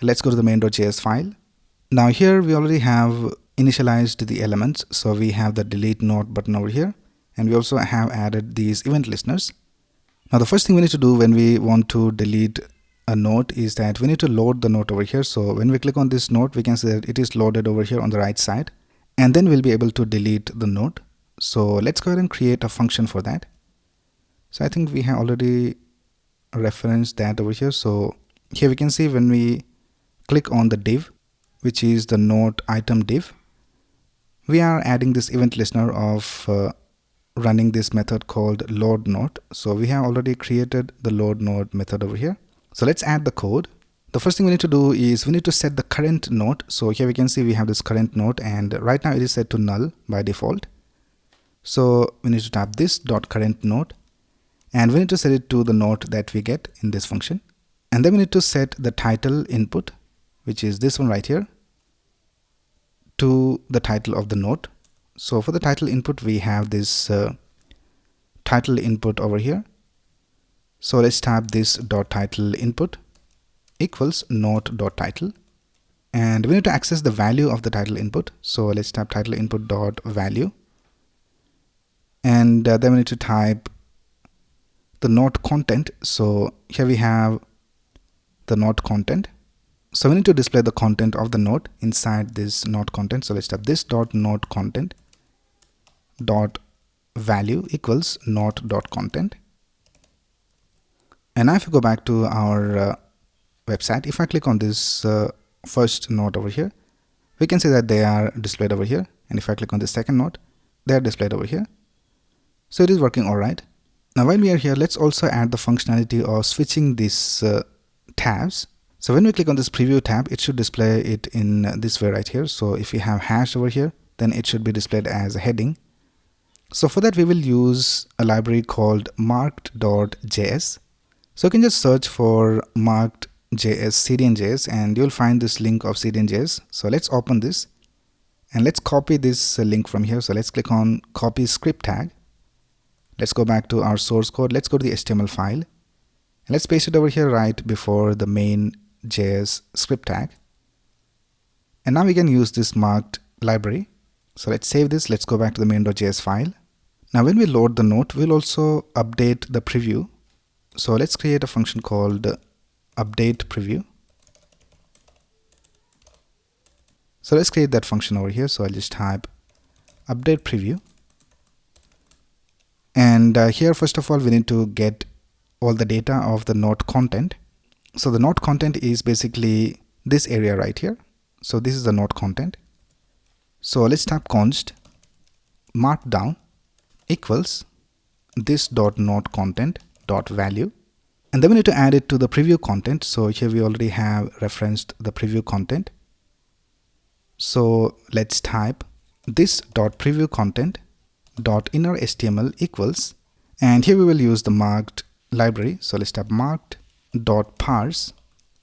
let's go to the main.js file. Now here we already have initialized the elements. So we have the delete node button over here, and we also have added these event listeners. Now the first thing we need to do when we want to delete a node is that we need to load the node over here. So when we click on this node, we can see that it is loaded over here on the right side, and then we'll be able to delete the node. So let's go ahead and create a function for that. So I think we have already referenced that over here. So here we can see when we click on the div, which is the node item div, we are adding this event listener of running this method called load node. So we have already created the load node method over here. So let's add the code. The first thing we need to do is we need to set the current node. So here we can see we have this current node, and right now it is set to null by default. So we need to tap this dot current node, and we need to set it to the node that we get in this function. And then we need to set the title input, which is this one right here, to the title of the node. So for the title input, we have this title input over here. So let's tap this dot title input equals node dot title, and we need to access the value of the title input. So let's tap title input dot value, and then we need to type the node content. So here we have the node content. So we need to display the content of the node inside this node content. So let's type this dot node content dot value equals node dot content. And now if we go back to our website, if I click on this first node over here, we can see that they are displayed over here. And if I click on the second node, they are displayed over here. So it is working all right. Now while we are here, let's also add the functionality of switching these tabs. So when we click on this preview tab, it should display it in this way right here. So if we have hash over here, then it should be displayed as a heading. So for that we will use a library called marked.js. So you can just search for marked.js cdn.js and you'll find this link of cdn.js. So let's open this and let's copy this link from here. So let's click on copy script tag. Let's go back to our source code. Let's go to the HTML file and let's paste it over here right before the main JS script tag. And now we can use this marked library. So let's save this. Let's go back to the main.js file. Now when we load the node, we'll also update the preview. So let's create a function called update preview. So let's create that function over here. So I'll just type update preview. And here first of all we need to get all the data of the node content. So the node content is basically this area right here. So this is the node content. So let's type const markdown equals this dot node content dot value, and then we need to add it to the preview content. So here we already have referenced the preview content. So let's type this dot preview content dot inner HTML equals, and here we will use the marked library. So let's type marked dot parse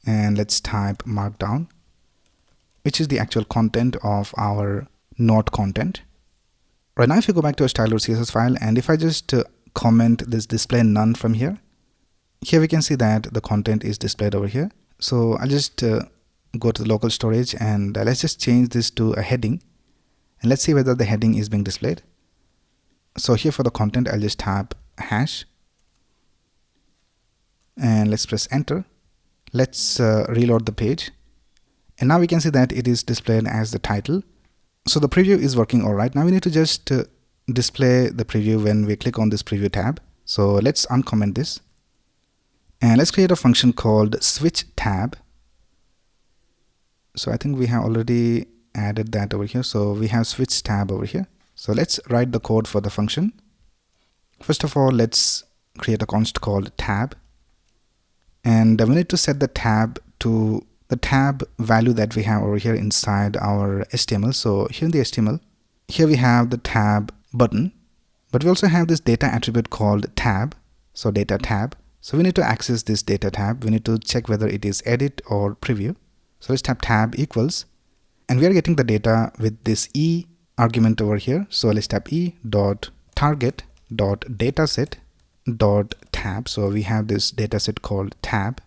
and let's type markdown, which is the actual content of our node content. Right now if you go back to a style.css file and if I just comment this display none from here, here we can see that the content is displayed over here. So I'll just go to the local storage and let's just change this to a heading and let's see whether the heading is being displayed. So here for the content I'll just type hash and let's press enter. Let's reload the page and now we can see that it is displayed as the title. So the preview is working alright. Now we need to just display the preview when we click on this preview tab. So let's uncomment this and let's create a function called switch tab. So I think we have already added that over here. So we have switch tab over here. So let's write the code for the function. First of all, let's create a const called tab, and we need to set the tab to the tab value that we have over here inside our HTML. So here in the HTML, here we have the tab button, but we also have this data attribute called tab. So data tab. So we need to access this data tab. We need to check whether it is edit or preview. So let's type tab equals, and we are getting the data with this e argument over here. So let's type e dot target dot dataset dot tab. So we have this dataset called tab.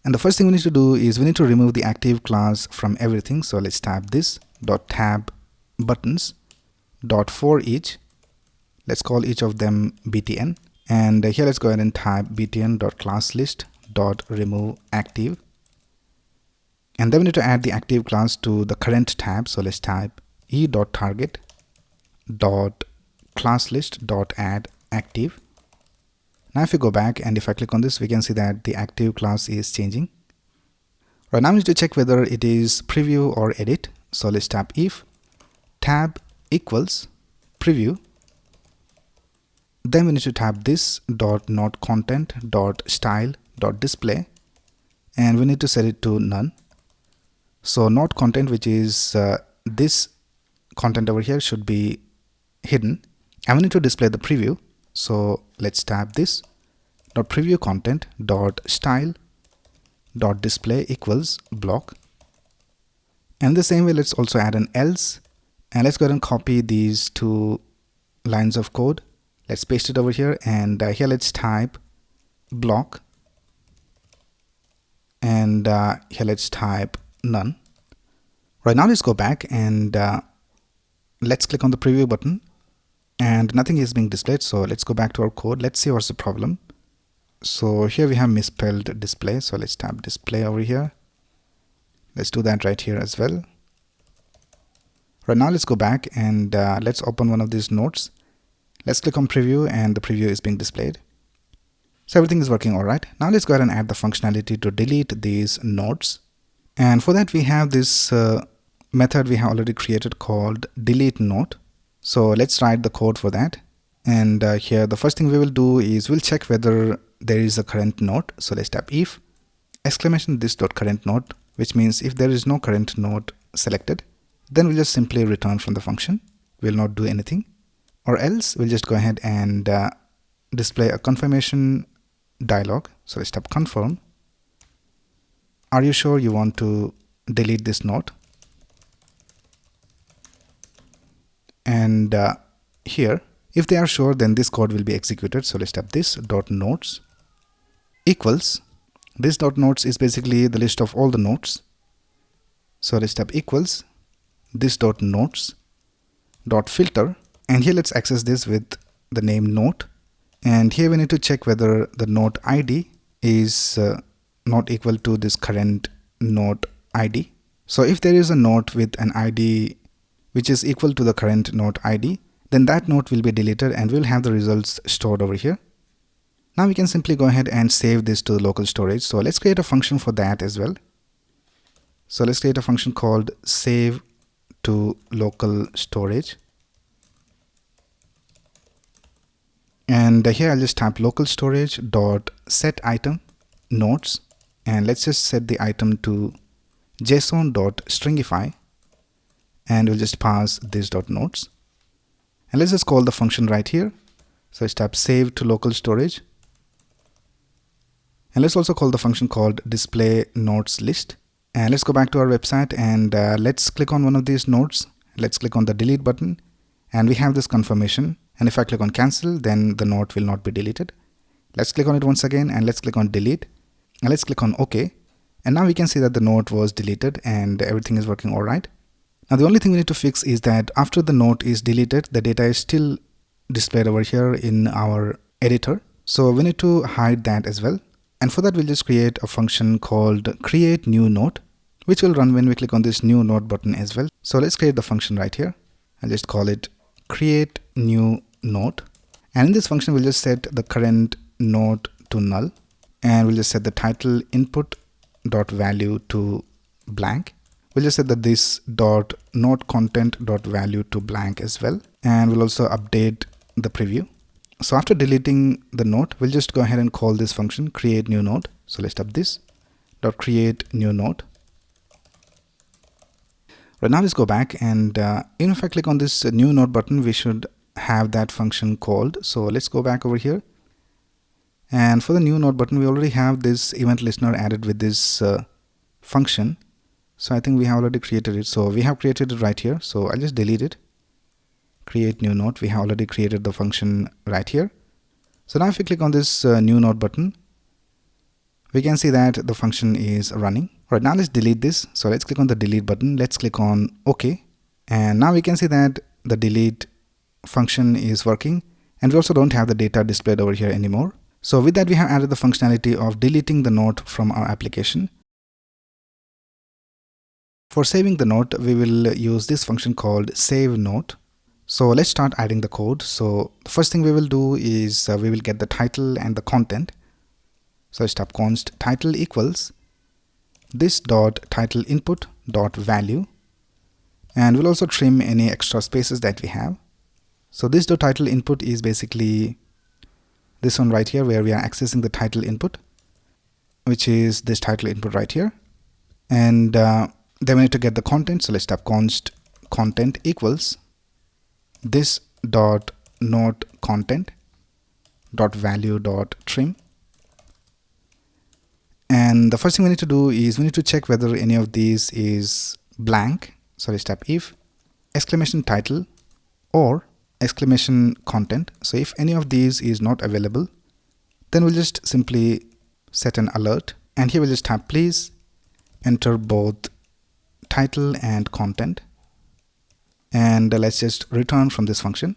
And the first thing we need to do is we need to remove the active class from everything. So let's type this dot tab buttons dot for each. Let's call each of them btn. And here let's go ahead and type btn dot class list dot remove active. And then we need to add the active class to the current tab. So let's type e dot target dot class list dot add active. Now if you go back and if I click on this, we can see that the active class is changing. Right now we need to check whether it is preview or edit. So let's type if tab equals preview. Then we need to type this dot node content dot style dot display, and we need to set it to none. So node content, which is this content over here, should be hidden, and we need to display the preview. So let's type this dot preview content dot style dot display equals block. And the same way, let's also add an else, and let's go ahead and copy these two lines of code. Let's paste it over here, and here let's type block, and here let's type none. Right now let's go back and let's click on the preview button, and nothing is being displayed. So let's go back to our code. Let's see what's the problem. So here we have misspelled display. So let's type display over here. Let's do that right here as well. Right now let's go back and let's open one of these nodes. Let's click on preview, and the preview is being displayed. So everything is working all right. Now let's go ahead and add the functionality to delete these nodes. And for that we have this method we have already created called delete node. So let's write the code for that. And here the first thing we will do is we'll check whether there is a current node. So let's type if exclamation this.current node, which means if there is no current node selected, then we'll just simply return from the function. We'll not do anything, or else we'll just go ahead and display a confirmation dialog. So let's type confirm. Are you sure you want to delete this node? And here, if they are sure, then this code will be executed. So let's type this dot nodes equals, this dot nodes is basically the list of all the nodes. So let's type equals this dot nodes dot filter, and here let's access this with the name node. And here we need to check whether the node ID is not equal to this current node ID. So if there is a node with an ID which is equal to the current node ID, then that node will be deleted and we'll have the results stored over here. Now we can simply go ahead and save this to the local storage. So let's create a function for that as well. So let's create a function called save to local storage. And here I'll just type local storage dot set item nodes, and let's just set the item to json.stringify, and we'll just pass this dot nodes, and let's just call the function right here. So let's type save to local storage, and let's also call the function called display nodes list. And let's go back to our website and let's click on one of these nodes. Let's click on the delete button, and we have this confirmation. And if I click on cancel, then the node will not be deleted. Let's click on it once again, and let's click on delete, and let's click on OK. And now we can see that the node was deleted and everything is working all right. Now the only thing we need to fix is that after the node is deleted, the data is still displayed over here in our editor. So we need to hide that as well. And for that, we'll just create a function called create new node, which will run when we click on this new node button as well. So let's create the function right here. I'll just call it create new node. And in this function, we'll just set the current node to null, and we'll just set the title input dot value to blank. We'll just set that this dot node content dot value to blank as well, and we'll also update the preview. So after deleting the node, we'll just go ahead and call this function create new node. So let's type this dot create new node. Right now, let's go back, and even if I click on this new node button, we should have that function called. So let's go back over here, and for the new node button, we already have this event listener added with this function. So I think we have already created it. So we have created it right here. So I'll just delete it. Create new node. We have already created the function right here. So now if we click on this new node button, we can see that the function is running. Right now, let's delete this. So let's click on the delete button. Let's click on OK. And now we can see that the delete function is working, and we also don't have the data displayed over here anymore. So with that, we have added the functionality of deleting the node from our application. For saving the node, we will use this function called save node. So let's start adding the code. So the first thing we will do is we will get the title and the content. So let's type const title equals this dot title input dot value, and we'll also trim any extra spaces that we have. So this dot title input is basically this one right here, where we are accessing the title input, which is this title input right here. And then we need to get the content. So let's type const content equals this dot node content dot value dot trim. And the first thing we need to do is we need to check whether any of these is blank. So let's type if exclamation title or exclamation content. So if any of these is not available, then we'll just simply set an alert, and here we'll just type please enter both title and content, and let's just return from this function.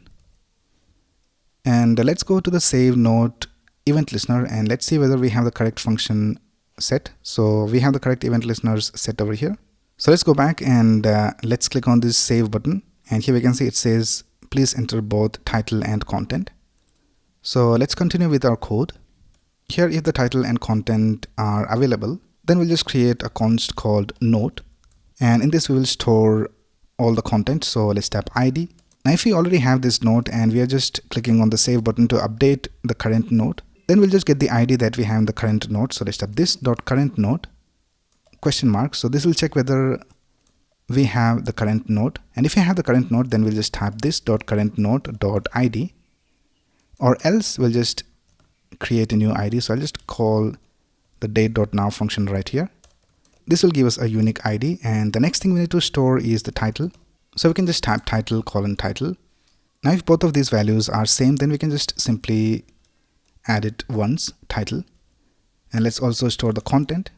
And let's go to the save node event listener, and let's see whether we have the correct function set. So we have the correct event listeners set over here. So let's go back and let's click on this save button, and here we can see it says please enter both title and content. So let's continue with our code. Here, if the title and content are available, then we'll just create a const called node, and in this we will store all the content. So let's type id. Now if we already have this node and we are just clicking on the save button to update the current node, Then we'll just get the ID that we have in the current node. So let's type this dot current node question mark. So this will check whether we have the current node, and if you have the current node, then we'll just type this dot current node dot ID, or else we'll just create a new ID. So I'll just call the date.now function right here. This will give us a unique ID, and the next thing we need to store is the title. So we can just type title colon title. Now if both of these values are same, then we can just simply add it once, title, and let's also store the content.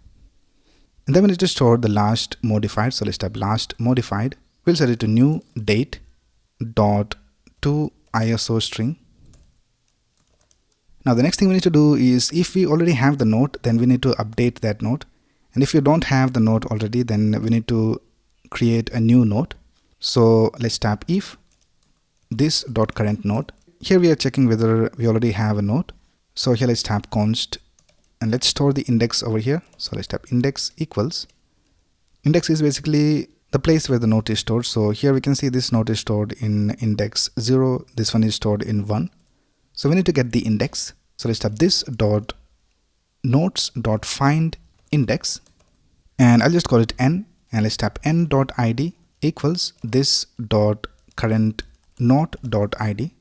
And then we need to store the last modified. So let's type last modified. We'll set it to new date dot to ISO string. Now the next thing we need to do is, if we already have the node, then we need to update that node. And if you don't have the node already, then we need to create a new node. So let's type if this dot current node. Here we are checking whether we already have a node. So here let's type const, and let's store the index over here. So let's type index equals. Index is basically the place where the node is stored. So here we can see this node is stored in index 0. This one is stored in 1. So we need to get the index. So let's type this dot nodes dot find index, and I'll just call it n, and let's type n dot id equals this dot current node dot id.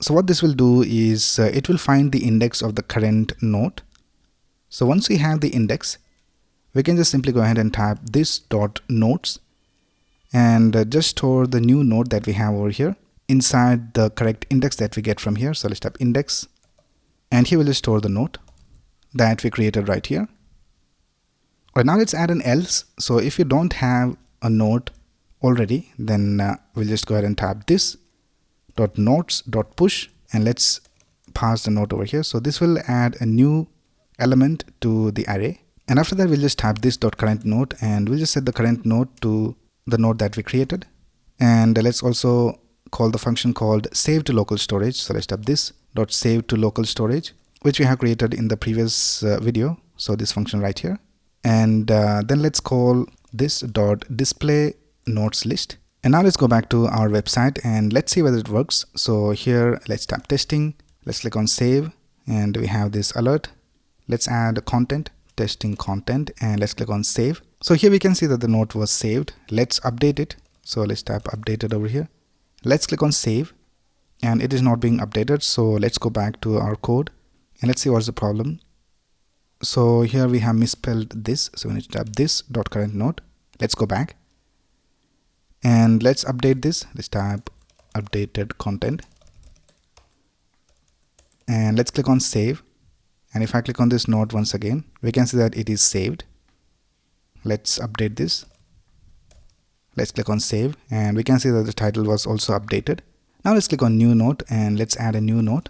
So what this will do is it will find the index of the current node. So once we have the index, we can just simply go ahead and type this dot nodes, and just store the new node that we have over here inside the correct index that we get from here. So let's type index, and here we'll just store the node that we created right here. Alright, now let's add an else. So if you don't have a node already, then we'll just go ahead and type this dot nodes dot push, and let's pass the node over here. So this will add a new element to the array, and after that we'll just type this dot current node, and we'll just set the current node to the node that we created. And let's also call the function called save to local storage. So let's type this dot save to local storage, which we have created in the previous video. So this function right here, and then let's call this dot display nodes list. And now let's go back to our website and let's see whether it works. So here let's type testing, let's click on save, and we have this alert. Let's add content, testing content, and let's click on save. So here we can see that the node was saved. Let's update it. So let's type updated over here. Let's click on save, and it is not being updated. So let's go back to our code and let's see what's the problem. So here we have misspelled this. So we need to type this dot current node. Let's go back and let's update this. Let's type updated content, and let's click on save. And if I click on this node once again, we can see that it is saved. Let's update this. Let's click on save, and we can see that the title was also updated. Now let's click on new node, and let's add a new node.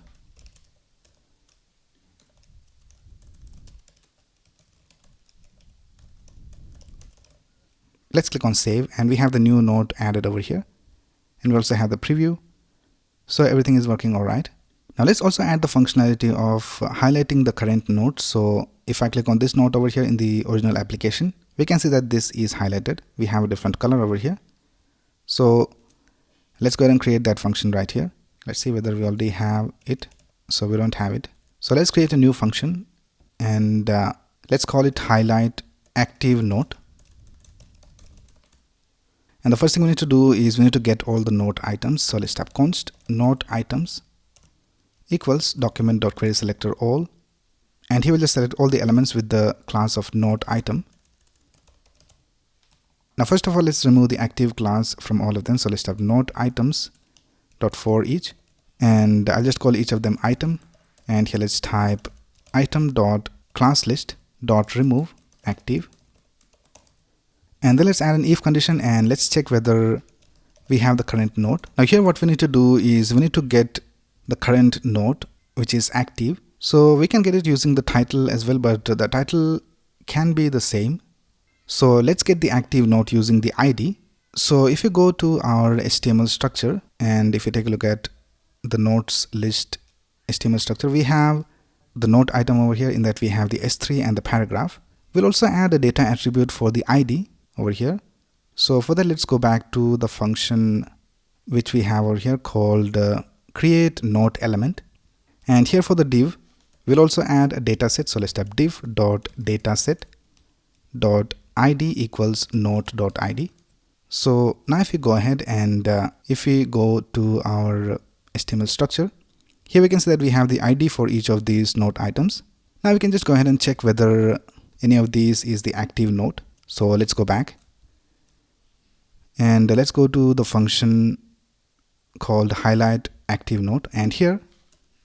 Let's click on save, and we have the new node added over here, and we also have the preview. So everything is working all right. Now let's also add the functionality of highlighting the current node. So if I click on this node over here in the original application, we can see that this is highlighted. We have a different color over here. So let's go ahead and create that function right here. Let's see whether we already have it. So we don't have it. So let's create a new function, and let's call it highlight active node. And the first thing we need to do is we need to get all the node items. So let's type const node items equals document.querySelector all, and here we'll just select all the elements with the class of node item. Now first of all, let's remove the active class from all of them. So let's type node items dot for each, and I'll just call each of them item, and here let's type item dot class list dot remove active, and then let's add an if condition, and let's check whether we have the current node. Now here what we need to do is we need to get the current node which is active. So we can get it using the title as well, but the title can be the same. So let's get the active node using the ID. So if you go to our HTML structure, and if you take a look at the nodes list HTML structure, we have the node item over here, in that we have the S3 and the paragraph. We'll also add a data attribute for the ID over here. So for that, let's go back to the function which we have over here called create node element, and here for the div We'll also add a dataset. So let's type div.dataset.id equals note.id. So now if we go ahead and if we go to our HTML structure, here we can see that we have the ID for each of these note items. Now we can just go ahead and check whether any of these is the active note. So let's go back and let's go to the function called highlight active note, and here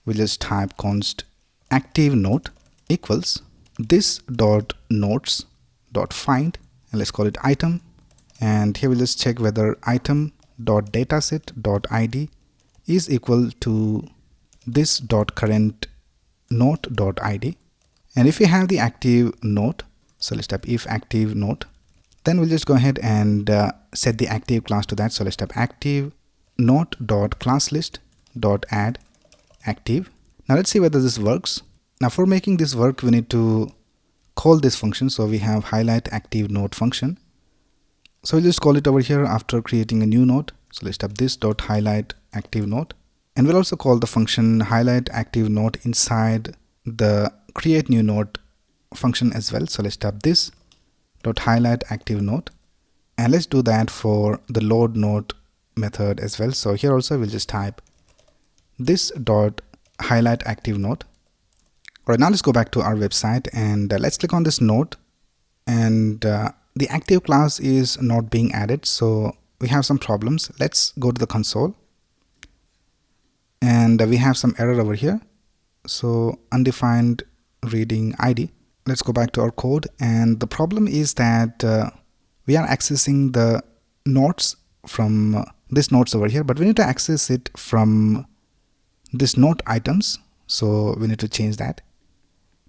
we'll just type const active note equals this dot notes dot find, and let's call it item, and here we'll just check whether item dot dataset dot id is equal to this dot current note dot id. And if we have the active note, so let's type if active note, then we'll just go ahead and set the active class to that. So let's type active note dot class list dot add active. Now let's see whether this works. Now for making this work, we need to call this function. So we have highlight active note function. So we'll just call it over here after creating a new node. So let's type this dot highlight active note, and we'll also call the function highlight active note inside the create new node function as well. So let's type this dot highlight active note, and let's do that for the load node method as well. So here also we'll just type this dot highlight active note. All right, now let's go back to our website and let's click on this node, and the active class is not being added, so we have some problems. Let's go to the console, and we have some error over here. So undefined reading ID. Let's go back to our code, and the problem is that we are accessing the nodes from this nodes over here, but we need to access it from this note items, so we need to change that.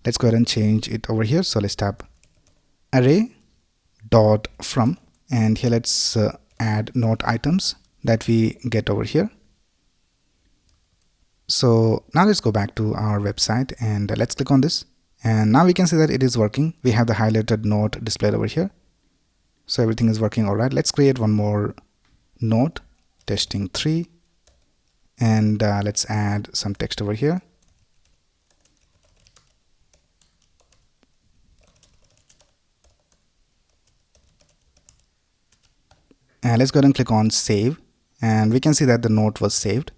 Let's go ahead and change it over here. So let's type array dot from, and here let's add note items that we get over here. So now let's go back to our website and let's click on this, and now we can see that it is working. We have the highlighted node displayed over here, so everything is working all right. Let's create one more node, testing 3, and let's add some text over here. And let's go ahead and click on save, and we can see that the node was saved.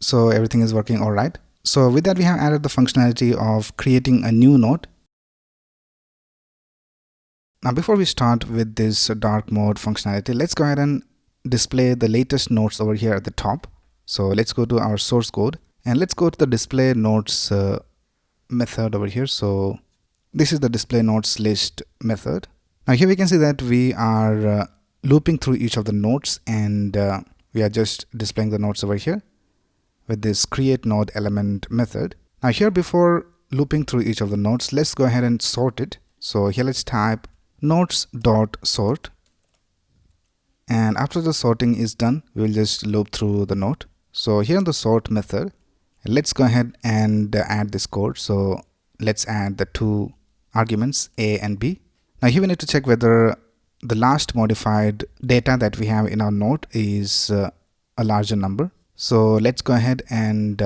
So everything is working all right. So with that, we have added the functionality of creating a new node. Now before we start with this dark mode functionality, let's go ahead and display the latest nodes over here at the top. So let's go to our source code and let's go to the display nodes method over here. So this is the display nodes list method. Now here we can see that we are looping through each of the nodes, and we are just displaying the nodes over here with this create node element method. Now here, before looping through each of the nodes, let's go ahead and sort it. So here let's type nodes dot sort, and after the sorting is done, we will just loop through the node. So here in the sort method, let's go ahead and add this code. So let's add the two arguments a and b. Now here we need to check whether the last modified data that we have in our node is a larger number. So let's go ahead and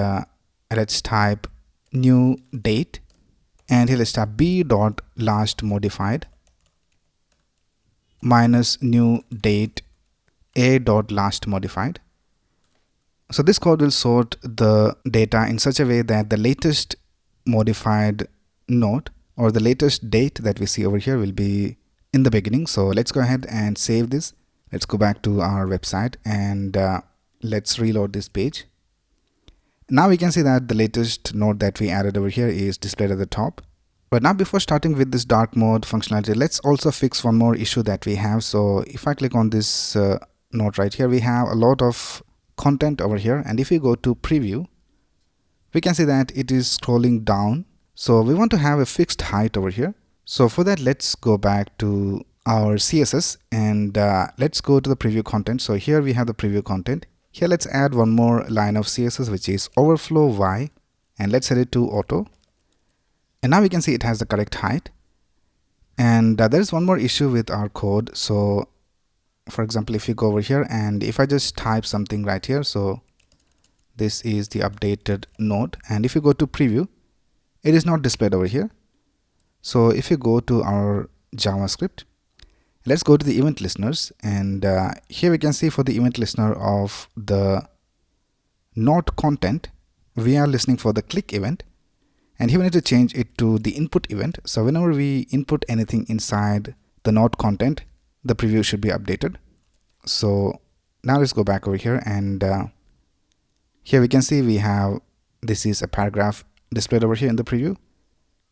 let's type new date, and here let's type b dot last modified minus new date a dot last modified. So this code will sort the data in such a way that the latest modified node or the latest date that we see over here will be in the beginning. So let's go ahead and save this. Let's go back to our website and let's reload this page. Now we can see that the latest node that we added over here is displayed at the top. But now before starting with this dark mode functionality, let's also fix one more issue that we have. So if I click on this node right here, we have a lot of content over here, and if we go to preview, we can see that it is scrolling down. So we want to have a fixed height over here. So for that, let's go back to our CSS and let's go to the preview content. So here we have the preview content. Here let's add one more line of CSS, which is overflow y, and let's set it to auto. And now we can see it has the correct height. And there is one more issue with our code. So for example, if you go over here and if I just type something right here, so this is the updated node, and if you go to preview, it is not displayed over here. So if you go to our JavaScript, let's go to the event listeners, and here we can see for the event listener of the node content, we are listening for the click event, and here we need to change it to the input event. So whenever we input anything inside the node content, the preview should be updated. So now let's go back over here, and here we can see we have, this is a paragraph displayed over here in the preview.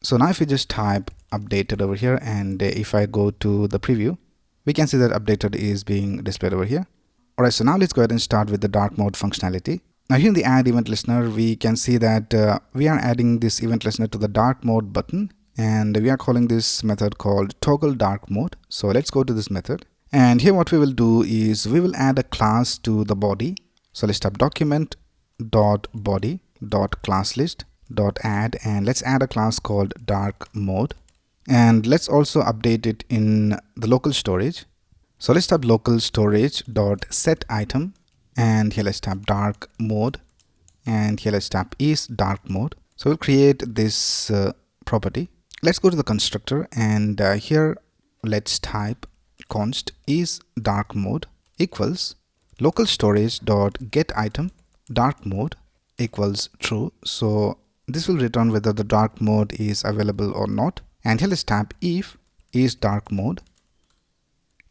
So now if we just type updated over here, and if I go to the preview, we can see that updated is being displayed over here. Alright, so now let's go ahead and start with the dark mode functionality. Now here in the add event listener, we can see that we are adding this event listener to the dark mode button, and we are calling this method called toggle dark mode. So let's go to this method, and here what we will do is we will add a class to the body. So let's type document dot body dot class list dot add, and let's add a class called dark mode, and let's also update it in the local storage. So let's type local storage dot set item, and here let's type dark mode, and here let's type is dark mode. So we'll create this property. Let's go to the constructor, and here let's type const is dark mode equals local storage dot get item dark mode equals true. So this will return whether the dark mode is available or not. And here let's type if is dark mode.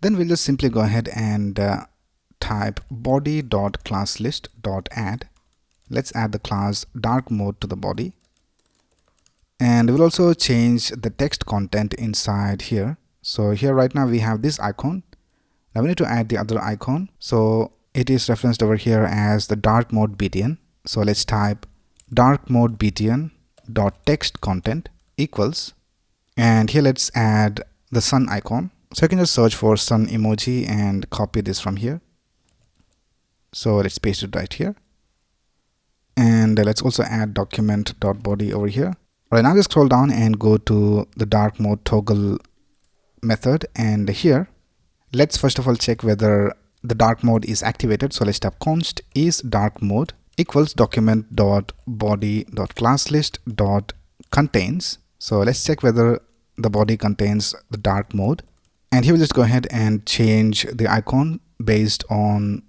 Then we'll just simply go ahead and type body dot class list dot add. Let's add the class dark mode to the body, and we'll also change the text content inside here. So here right now we have this icon. Now we need to add the other icon. So it is referenced over here as the dark mode btn. So let's type dark mode btn dot text content equals, and here let's add the sun icon. So you can just search for sun emoji and copy this from here. So let's paste it right here, and let's also add document dot body over here. Right now just scroll down and go to the dark mode toggle method, and here let's first of all check whether the dark mode is activated. So let's type const is dark mode equals document dot body dot class list dot contains. So let's check whether the body contains the dark mode, and here we'll just go ahead and change the icon based on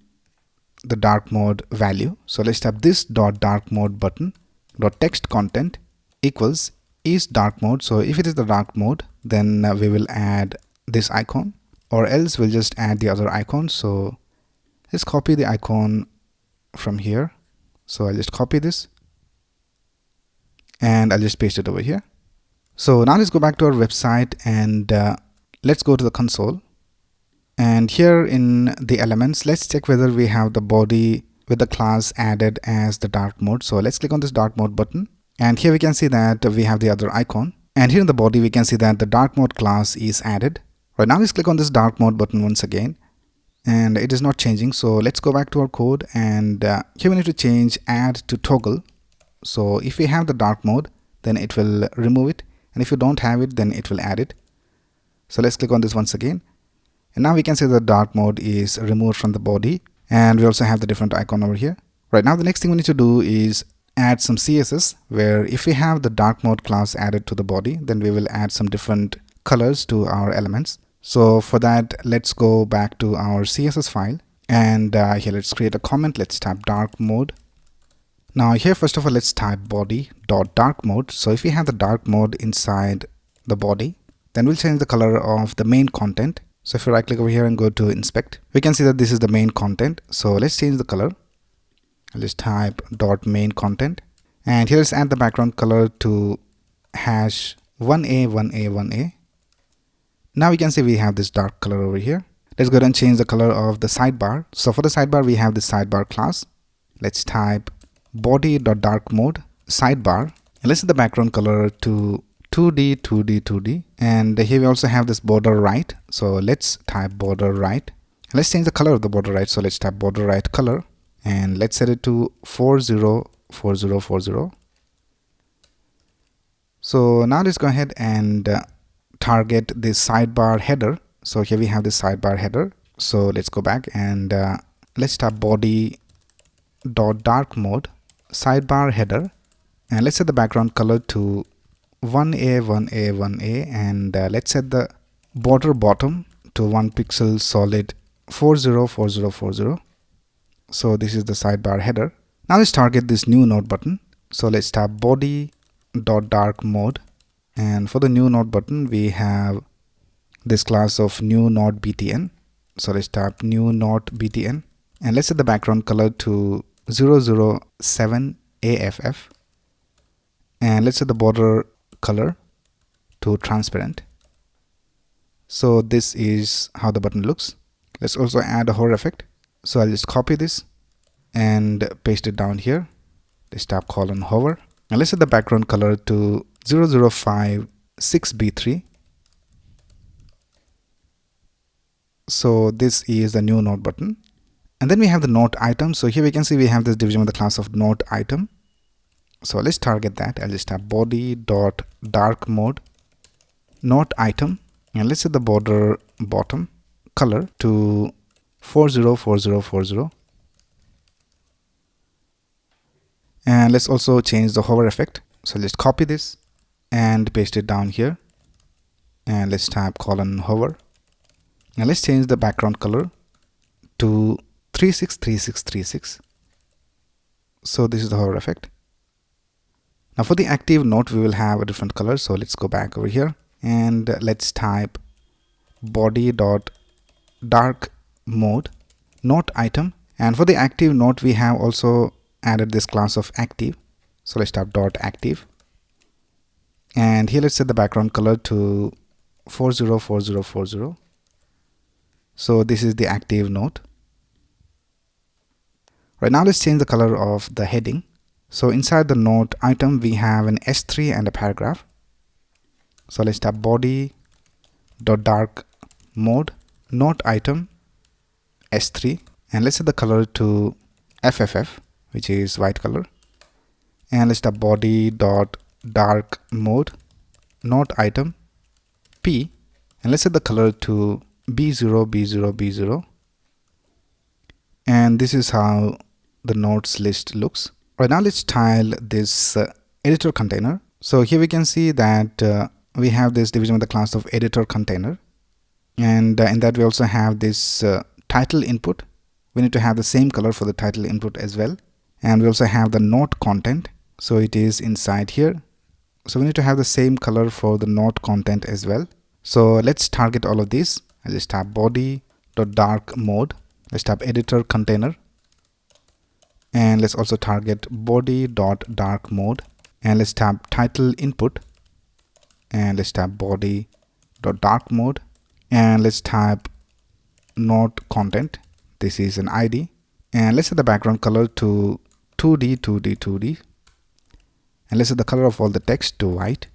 the dark mode value. So let's type this dot dark mode button dot text content equals is dark mode. So if it is the dark mode, then we will add this icon, or else we'll just add the other icon. So let's copy the icon from here. So I'll just copy this, and I'll just paste it over here. So now let's go back to our website, and let's go to the console. And here in the elements, let's check whether we have the body with the class added as the dark mode. So let's click on this dark mode button, and here we can see that we have the other icon. And here in the body, we can see that the dark mode class is added. Right now, let's click on this dark mode button once again, and it is not changing. So let's go back to our code, and here we need to change add to toggle. So if we have the dark mode, then it will remove it, and if you don't have it, then it will add it. So let's click on this once again, and now we can see the dark mode is removed from the body, and we also have the different icon over here. Right now, the next thing we need to do is add some CSS, where if we have the dark mode class added to the body, then we will add some different colors to our elements. So for that, let's go back to our CSS file, and here let's create a comment. Let's type dark mode. Now here, first of all, let's type body dot dark mode. So if we have the dark mode inside the body, then we'll change the color of the main content. So if you right click over here and go to inspect, we can see that this is the main content. So let's change the color. I'll just type dot main content, and here let's add the background color to hash 1a 1a 1a. Now we can see we have this dark color over here. Let's go ahead and change the color of the sidebar. So for the sidebar, we have the sidebar class. Let's type body.dark mode sidebar, and let's set the background color to 2D 2D 2D, and here we also have this border right. So let's type border right, and let's change the color of the border right. So let's type border right color, and let's set it to 404040. So now let's go ahead and target this sidebar header. So here we have this sidebar header. So let's go back and let's type body dot dark mode sidebar header, and let's set the background color to 1A 1A 1A, and let's set the border bottom to 1 pixel solid 404040. So this is the sidebar header. Now let's target this new node button. So let's tap body dot dark mode, and for the new node button we have this class of new node btn. So let's tap new node btn, and let's set the background color to 007 AFF, and let's set the border color to transparent. So this is how the button looks. Let's also add a hover effect. So I'll just copy this and paste it down here. Let's tap hover, and let's set the background color to 0056B3. So this is the new node button. And then we have the node item. So here we can see we have this division with the class of node item. So let's target that. I'll just tap body dot dark mode node item, and let's set the border bottom color to 404040. And let's also change the hover effect. So let's copy this and paste it down here, and let's tap hover, and let's change the background color to 363636. So this is the hover effect. Now for the active node we will have a different color. So let's go back over here and let's type body dot dark mode node item, and for the active node we have also added this class of active. So let's type dot active, and here let's set the background color to 404040. So this is the active node. Right now let's change the color of the heading. So inside the node item we have an S3 and a paragraph. So let's tap body dot dark mode node item S3, and let's set the color to FFF, which is white color, and let's tap body dot dark mode node item P, and let's set the color to B0 and this is how the nodes list looks. Right now let's style this editor container. So here we can see that we have this division with the class of editor container, and in that we also have this title input. We need to have the same color for the title input as well, and we also have the node content. So it is inside here. So we need to have the same color for the node content as well. So let's target all of these. I'll just tap body dot dark mode. Let's tap editor container, and let's also target body dot dark mode, and let's tap title input, and let's tap body dot dark mode, and let's type node content. This is an ID, and let's set the background color to 2D, and let's set the color of all the text to white.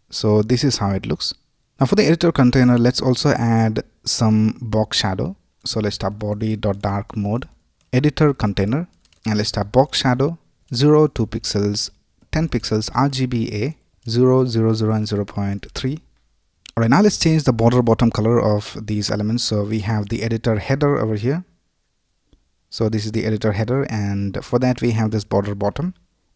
So this is how it looks. Now for the editor container, let's also add some box shadow. So let's tap body dot dark mode editor container, and let's tap box shadow 0, 2 pixels, 10 pixels, RGBA 0, 0, 0 and 0.3. Alright, now let's change the border bottom color of these elements. So we have the editor header over here. So this is the editor header, and for that we have this border bottom,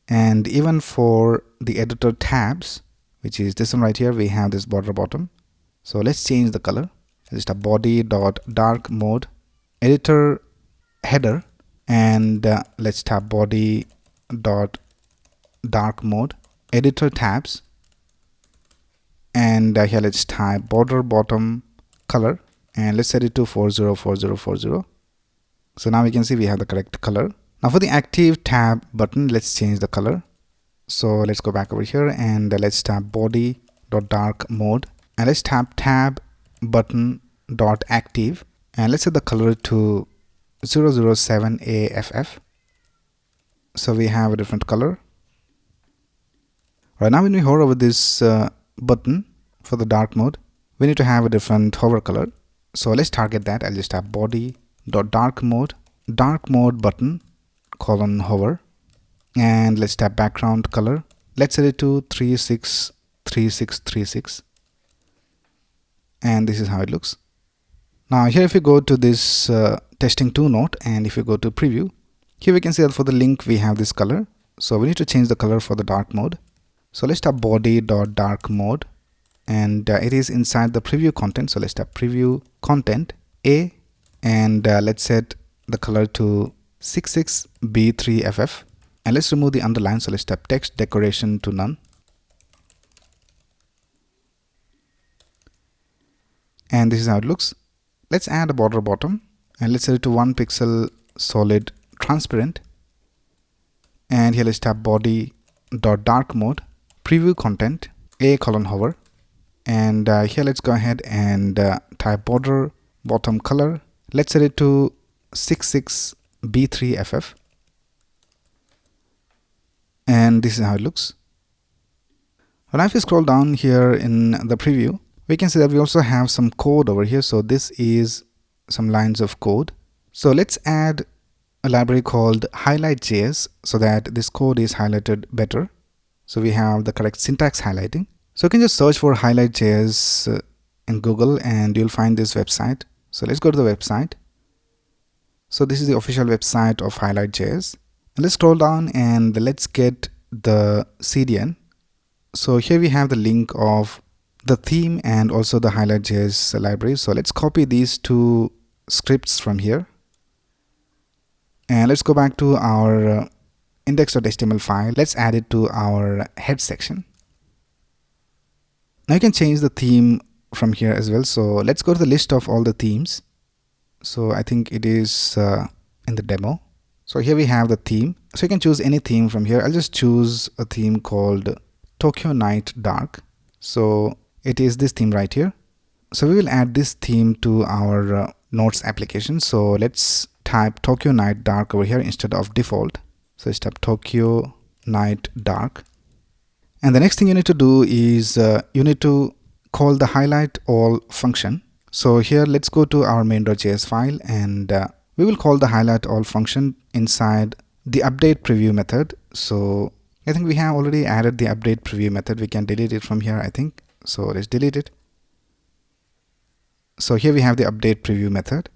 and even for the editor tabs, which is this one right here, we have this border bottom. So let's change the color. Just a body dot dark mode editor header, and let's tap body dot dark mode editor tabs, and here let's type border bottom color, and let's set it to 404040. So now we can see we have the correct color. Now for the active tab button, let's change the color. So let's go back over here and let's tap body dot dark mode, and let's tap tab button dot active, and let's set the color to 007 AFF. So we have a different color. Right now when we hover over this button for the dark mode, we need to have a different hover color. So let's target that. I'll just tap body dot dark mode button hover, and let's tap background color. Let's set it to 363636, and this is how it looks. Now here if you go to this testing 2 node, and if you go to preview, Here we can see that for the link we have this color, so we need to change the color for the dark mode. So let's type body.dark mode, and it is inside the preview content. So let's type preview content A, and let's set the color to 66B3FF, and let's remove the underline. So let's type text decoration to none, and this is how it looks. Let's add a border bottom, and let's set it to 1 pixel solid transparent, and here let's type body.dark mode preview content A colon hover, and here let's go ahead and type border bottom color. Let's set it to 66B3FF, and this is how it looks. Now if you scroll down here in the preview, we can see that we also have some code over here. So this is some lines of code. So let's add a library called highlight.js so that this code is highlighted better. So we have the correct syntax highlighting. So you can just search for highlight.js in Google and you'll find this website. So let's go to the website. So this is the official website of highlight.js. And let's scroll down and let's get the CDN. So here we have the link of the theme and also the highlight.js library. So let's copy these two scripts from here. And let's go back to our index.html file. Let's add it to our head section. Now you can change the theme from here as well. So let's go to the list of all the themes. So I think it is in the demo. So here we have the theme. So you can choose any theme from here. I'll just choose a theme called Tokyo Night Dark. So it is this theme right here. So we will add this theme to our notes application. So let's type Tokyo Night Dark over here instead of default. So let's type Tokyo Night Dark. And the next thing you need to do is you need to call the highlight all function. So here let's go to our main.js file and we will call the highlight all function inside the update preview method. So I think we have already added the update preview method. We can delete it from here, I think. So let's delete it. So here we have the update preview method.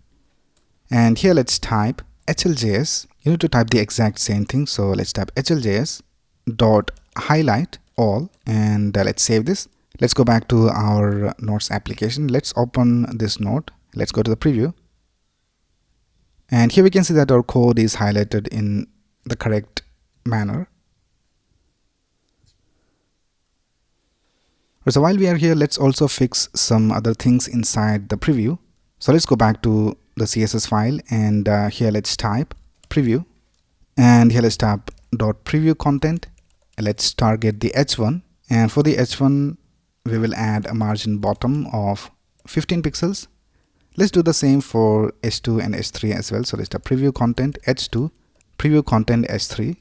And here let's type HLJS. You need to type the exact same thing. So let's type HLJS dot highlight all, and let's save this. Let's go back to our notes application. Let's open this note. Let's go to the preview. And here we can see that our code is highlighted in the correct manner. So while we are here, let's also fix some other things inside the preview. So let's go back to the CSS file and here let's type preview, and here let's type dot preview content. Let's target the h1, and for the h1 we will add a margin bottom of 15 pixels. Let's do the same for h2 and h3 as well. So let's type preview content h2, preview content h3,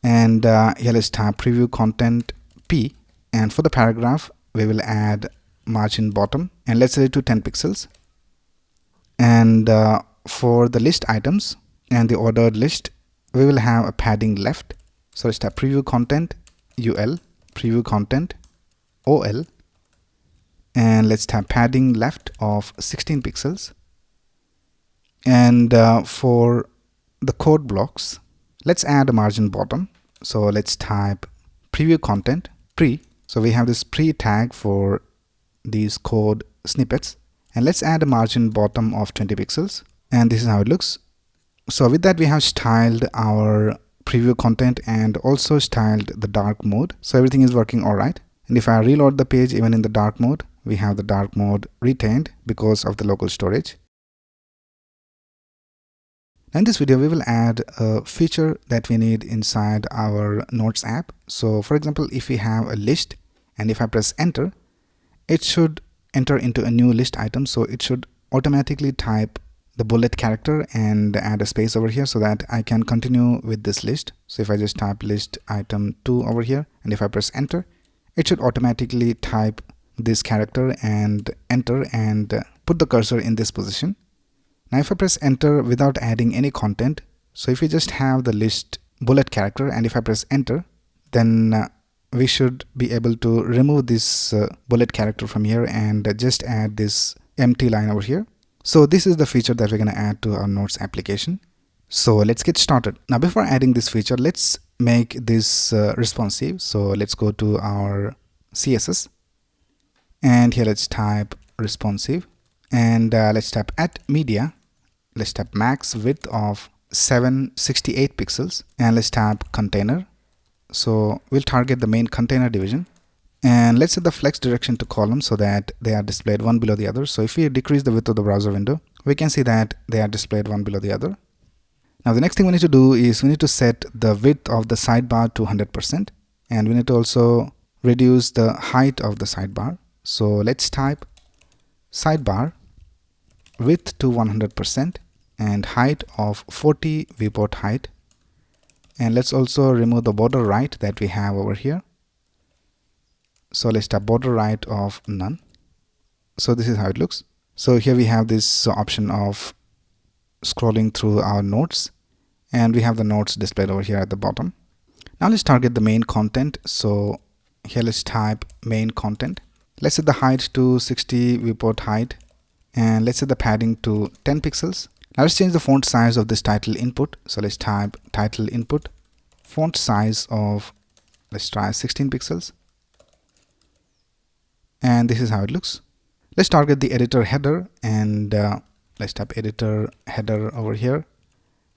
and here let's type preview content p, and for the paragraph we will add margin bottom and let's set it to 10 pixels. And for the list items and the ordered list, we will have a padding left. So let's type preview content ul, preview content ol, and let's type padding left of 16 pixels. And for the code blocks, let's add a margin bottom. So let's type preview content pre. So we have this pre tag for these code snippets, and let's add a margin bottom of 20 pixels, and this is how it looks. So with that we have styled our preview content and also styled the dark mode. So everything is working all right. And if I reload the page, even in the dark mode, we have the dark mode retained because of the local storage. In this video we will add a feature that we need inside our notes app. So for example, if we have a list and if I press enter, it should enter into a new list item. So it should automatically type the bullet character and add a space over here so that I can continue with this list. So if I just type list item 2 over here and if I press enter, it should automatically type this character and enter and put the cursor in this position. Now if I press enter without adding any content, so if we just have the list bullet character and if I press enter, then we should be able to remove this bullet character from here and just add this empty line over here. So this is the feature that we're going to add to our notes application. So let's get started. Now before adding this feature, let's make this responsive. So let's go to our CSS, and here let's type responsive, and let's type at media. Let's type max width of 768 pixels, and let's type container. So we'll target the main container division, and let's set the flex direction to column so that they are displayed one below the other. So if we decrease the width of the browser window, we can see that they are displayed one below the other. Now the next thing we need to do is we need to set the width of the sidebar to 100%, and we need to also reduce the height of the sidebar. So let's type sidebar width to 100% and height of 40 viewport height, and let's also remove the border right that we have over here. So let's type border right of none. So this is how it looks. So here we have this option of scrolling through our nodes, and we have the nodes displayed over here at the bottom. Now let's target the main content. So here let's type main content. Let's set the height to 60 viewport height, and let's set the padding to 10 pixels. Now let's change the font size of this title input. So let's type title input, font size of, let's try 16 pixels, and this is how it looks. Let's target the editor header, and let's type editor header over here.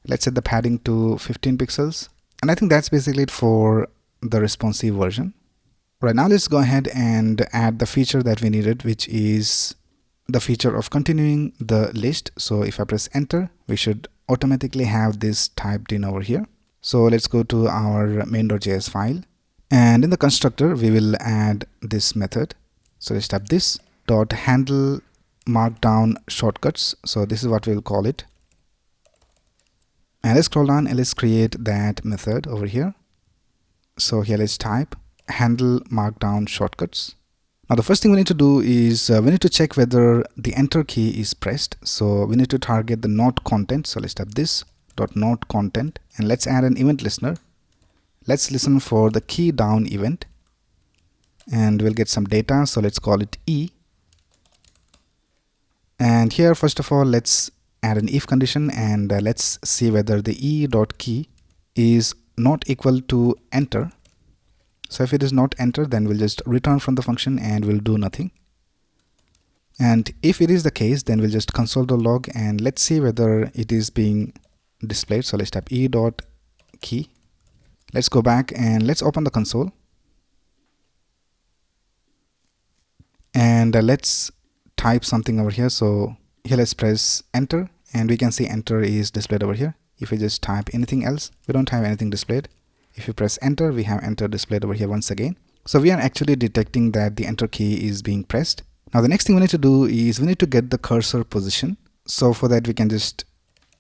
Let's set the padding to 15 pixels, and I think that's basically it for the responsive version. Right now let's go ahead and add the feature that we needed, which is the feature of continuing the list. So if I press enter, we should automatically have this typed in over here. So let's go to our main.js file, and in the constructor we will add this method. So let's type this dot handle markdown shortcuts. So this is what we'll call it, and let's scroll down and let's create that method over here. So here let's type handle markdown shortcuts. Now the first thing we need to do is we need to check whether the enter key is pressed. So we need to target the not content. So let's type this dot not content, and let's add an event listener. Let's listen for the key down event, and we'll get some data. So let's call it E, and here first of all let's add an if condition, and let's see whether the E dot key is not equal to enter. So if it is not enter, then we'll just return from the function and we'll do nothing. And if it is the case, then we'll just console.log, and let's see whether it is being displayed. So let's type E dot key. Let's go back and let's open the console, and let's type something over here. So here let's press enter, and we can see enter is displayed over here. If we just type anything else, we don't have anything displayed. If you press enter, we have enter displayed over here once again. So we are actually detecting that the enter key is being pressed. Now the next thing we need to do is we need to get the cursor position. So for that we can just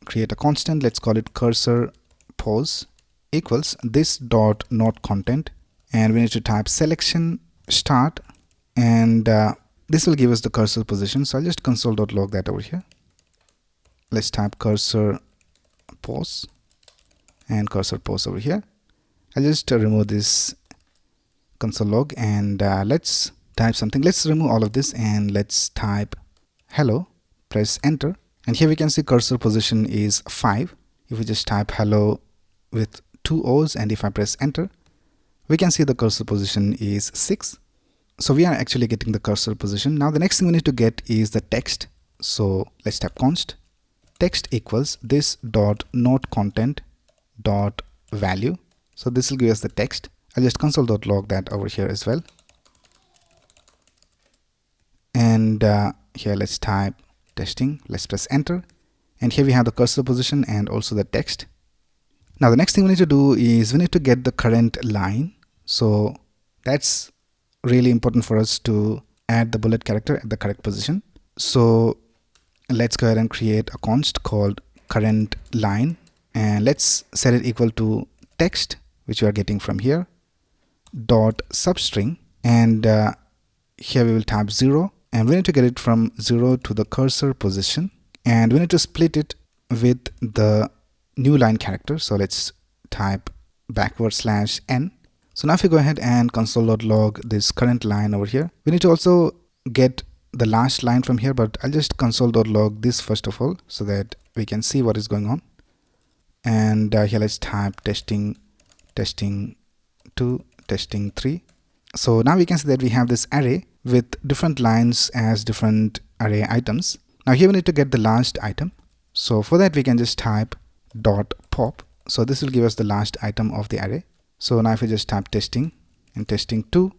create a constant. Let's call it cursor pose equals this dot not content, and we need to type selection start, and this will give us the cursor position. So I'll just console.log that over here. Let's type cursor pose and cursor pose over here. I'll just remove this console log, and let's type something. Let's remove all of this and let's type hello, press enter, and here we can see cursor position is 5. If we just type hello with 2 O's, and if I press enter, we can see the cursor position is 6. So we are actually getting the cursor position. Now the next thing we need to get is the text. So let's type const text equals this dot not content dot value. So this will give us the text. I'll just console.log that over here as well. And here let's type testing. Let's press enter. And here we have the cursor position and also the text. Now the next thing we need to do is we need to get the current line. So that's really important for us to add the bullet character at the correct position. So let's go ahead and create a const called current line, and let's set it equal to text, which we are getting from here, dot substring, and here we will type 0, and we need to get it from 0 to the cursor position, and we need to split it with the new line character. So let's type /n. So now if we go ahead and console.log this current line over here, we need to also get the last line from here, but I'll just console.log this first of all so that we can see what is going on. and here let's type testing 2, testing 3. So now we can see that we have this array with different lines as different array items. Now here we need to get the last item. So for that we can just type dot pop. So this will give us the last item of the array. So now if we just type testing and testing 2,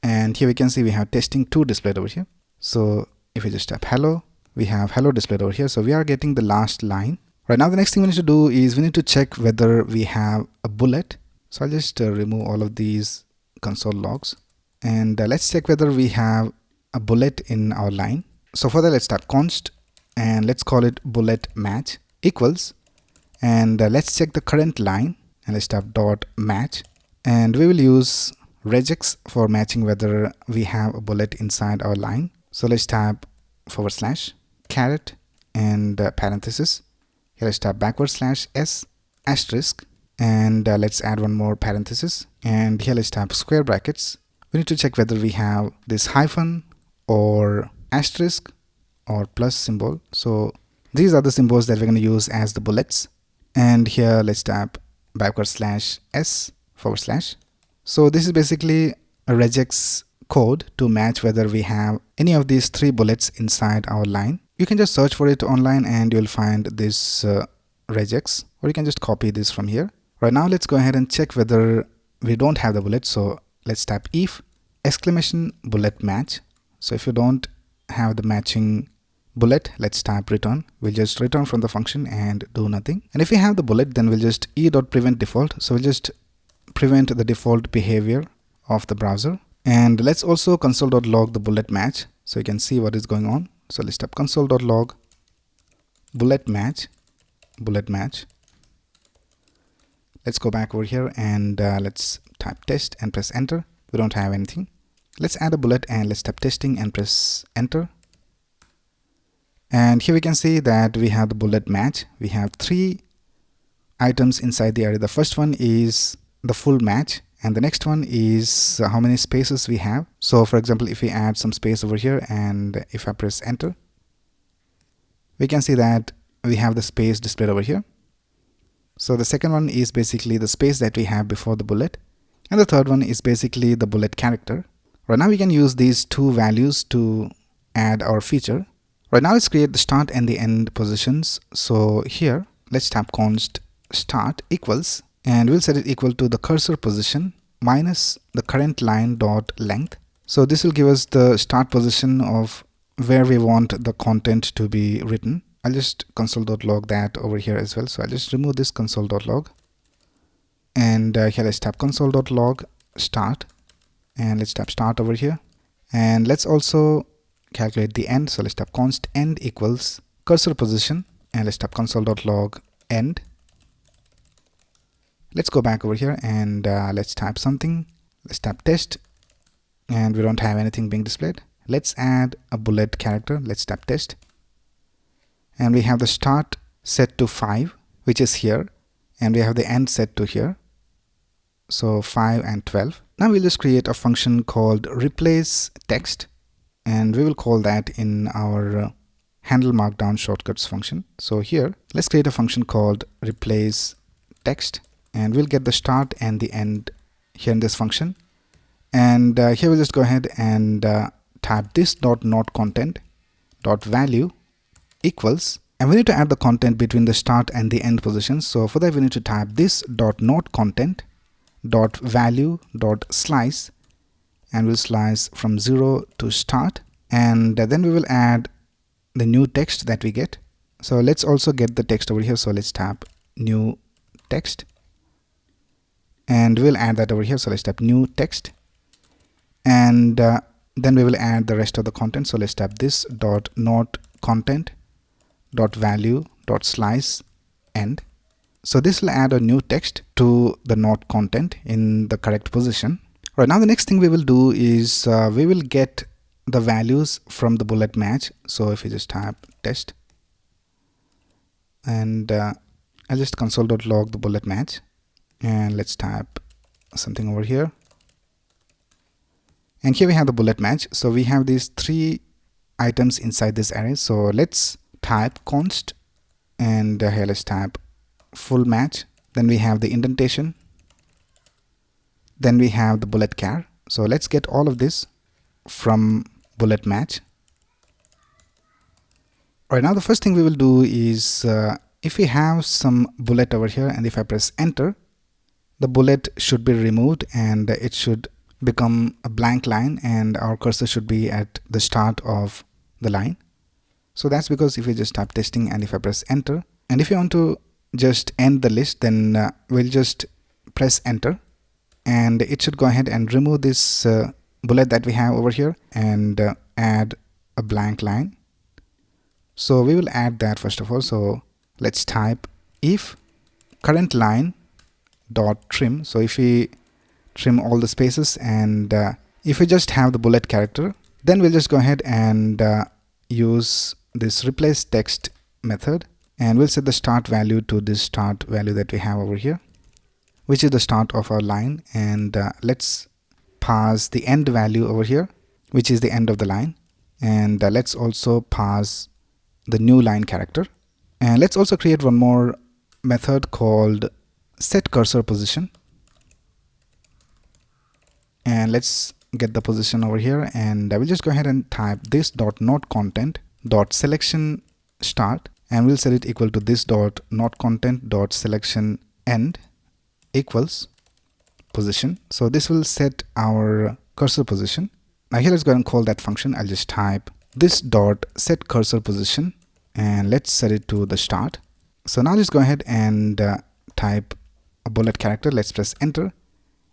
and here we can see we have testing 2 displayed over here. So if we just type hello, we have hello displayed over here. So we are getting the last line. Right now the next thing we need to do is we need to check whether we have a bullet. So I'll just remove all of these console logs, and let's check whether we have a bullet in our line. So for that let's type const and let's call it bullet match equals, and let's check the current line and let's type dot match, and we will use regex for matching whether we have a bullet inside our line. So let's type / caret and parenthesis. Here let's type /s asterisk, and let's add one more parenthesis, and here let's type square brackets. We need to check whether we have this hyphen or asterisk or plus symbol. So these are the symbols that we're going to use as the bullets, and here let's type /s /. So this is basically a regex code to match whether we have any of these 3 bullets inside our line. You can just search for it online and you'll find this regex, or you can just copy this from here. Right now let's go ahead and check whether we don't have the bullet. So let's type if !bullet match. So if you don't have the matching bullet, let's type return. We'll just return from the function and do nothing. And if we have the bullet, then we'll just e.prevent default. So we'll just prevent the default behavior of the browser. And let's also console.log the bullet match so you can see what is going on. So let's type console.log bullet match. Let's go back over here and let's type test and press enter. We don't have anything. Let's add a bullet and let's type testing and press enter. And here we can see that we have the bullet match. We have 3 items inside the array. The first one is the full match, and the next one is how many spaces we have. So for example, if we add some space over here and if I press enter, we can see that we have the space displayed over here. So the second one is basically the space that we have before the bullet, and the third one is basically the bullet character. Right now we can use these 2 values to add our feature. Right now let's create the start and the end positions. So here let's type const start equals, and we'll set it equal to the cursor position minus the current line dot length. So this will give us the start position of where we want the content to be written. I'll just console.log that over here as well. So I'll just remove this console.log, and here let's type console.log start, and let's type start over here, and let's also calculate the end. So let's type const end equals cursor position, and let's type console.log end. Let's go back over here and let's type something. Let's type test, and we don't have anything being displayed. Let's add a bullet character. Let's type test, and we have the start set to 5, which is here, and we have the end set to here. So 5 and 12. Now we'll just create a function called replace text, and we will call that in our handle markdown shortcuts function. So here let's create a function called replace text, and we'll get the start and the end here in this function. And here we'll just go ahead and type this dot not content dot value equals, and we need to add the content between the start and the end positions. So for that we need to type this dot not content dot value dot slice, and we'll slice from 0 to start, and then we will add the new text that we get. So let's also get the text over here. So let's type new text, and we'll add that over here. So let's type new text, and then we will add the rest of the content. So let's type this dot not content dot value dot slice end. So this will add a new text to the not content in the correct position. Right now the next thing we will do is we will get the values from the bullet match. So if you just type test, and I'll just console.log the bullet match, and let's type something over here, and here we have the bullet match. So we have these 3 items inside this array. So let's type const, and here let's type full match, then we have the indentation, then we have the bullet char. So let's get all of this from bullet match. Alright, now the first thing we will do is if we have some bullet over here and if I press enter, the bullet should be removed and it should become a blank line and our cursor should be at the start of the line. So that's because if we just type testing and if I press enter, and if you want to just end the list, then we'll just press enter and it should go ahead and remove this bullet that we have over here and add a blank line. So we will add that first of all. So let's type if current line dot trim. So if we trim all the spaces and if we just have the bullet character, then we'll just go ahead and use this replace text method and we'll set the start value to this start value that we have over here, which is the start of our line, and let's pass the end value over here, which is the end of the line, and let's also pass the new line character, and let's also create one more method called set cursor position, and let's get the position over here, and I will just go ahead and type this dot not content dot selection start, and we'll set it equal to this dot not content dot selection end equals position. So this will set our cursor position. Now here let's go ahead and call that function. I'll just type this dot set cursor position and let's set it to the start. So now let's go ahead and type a bullet character. Let's press enter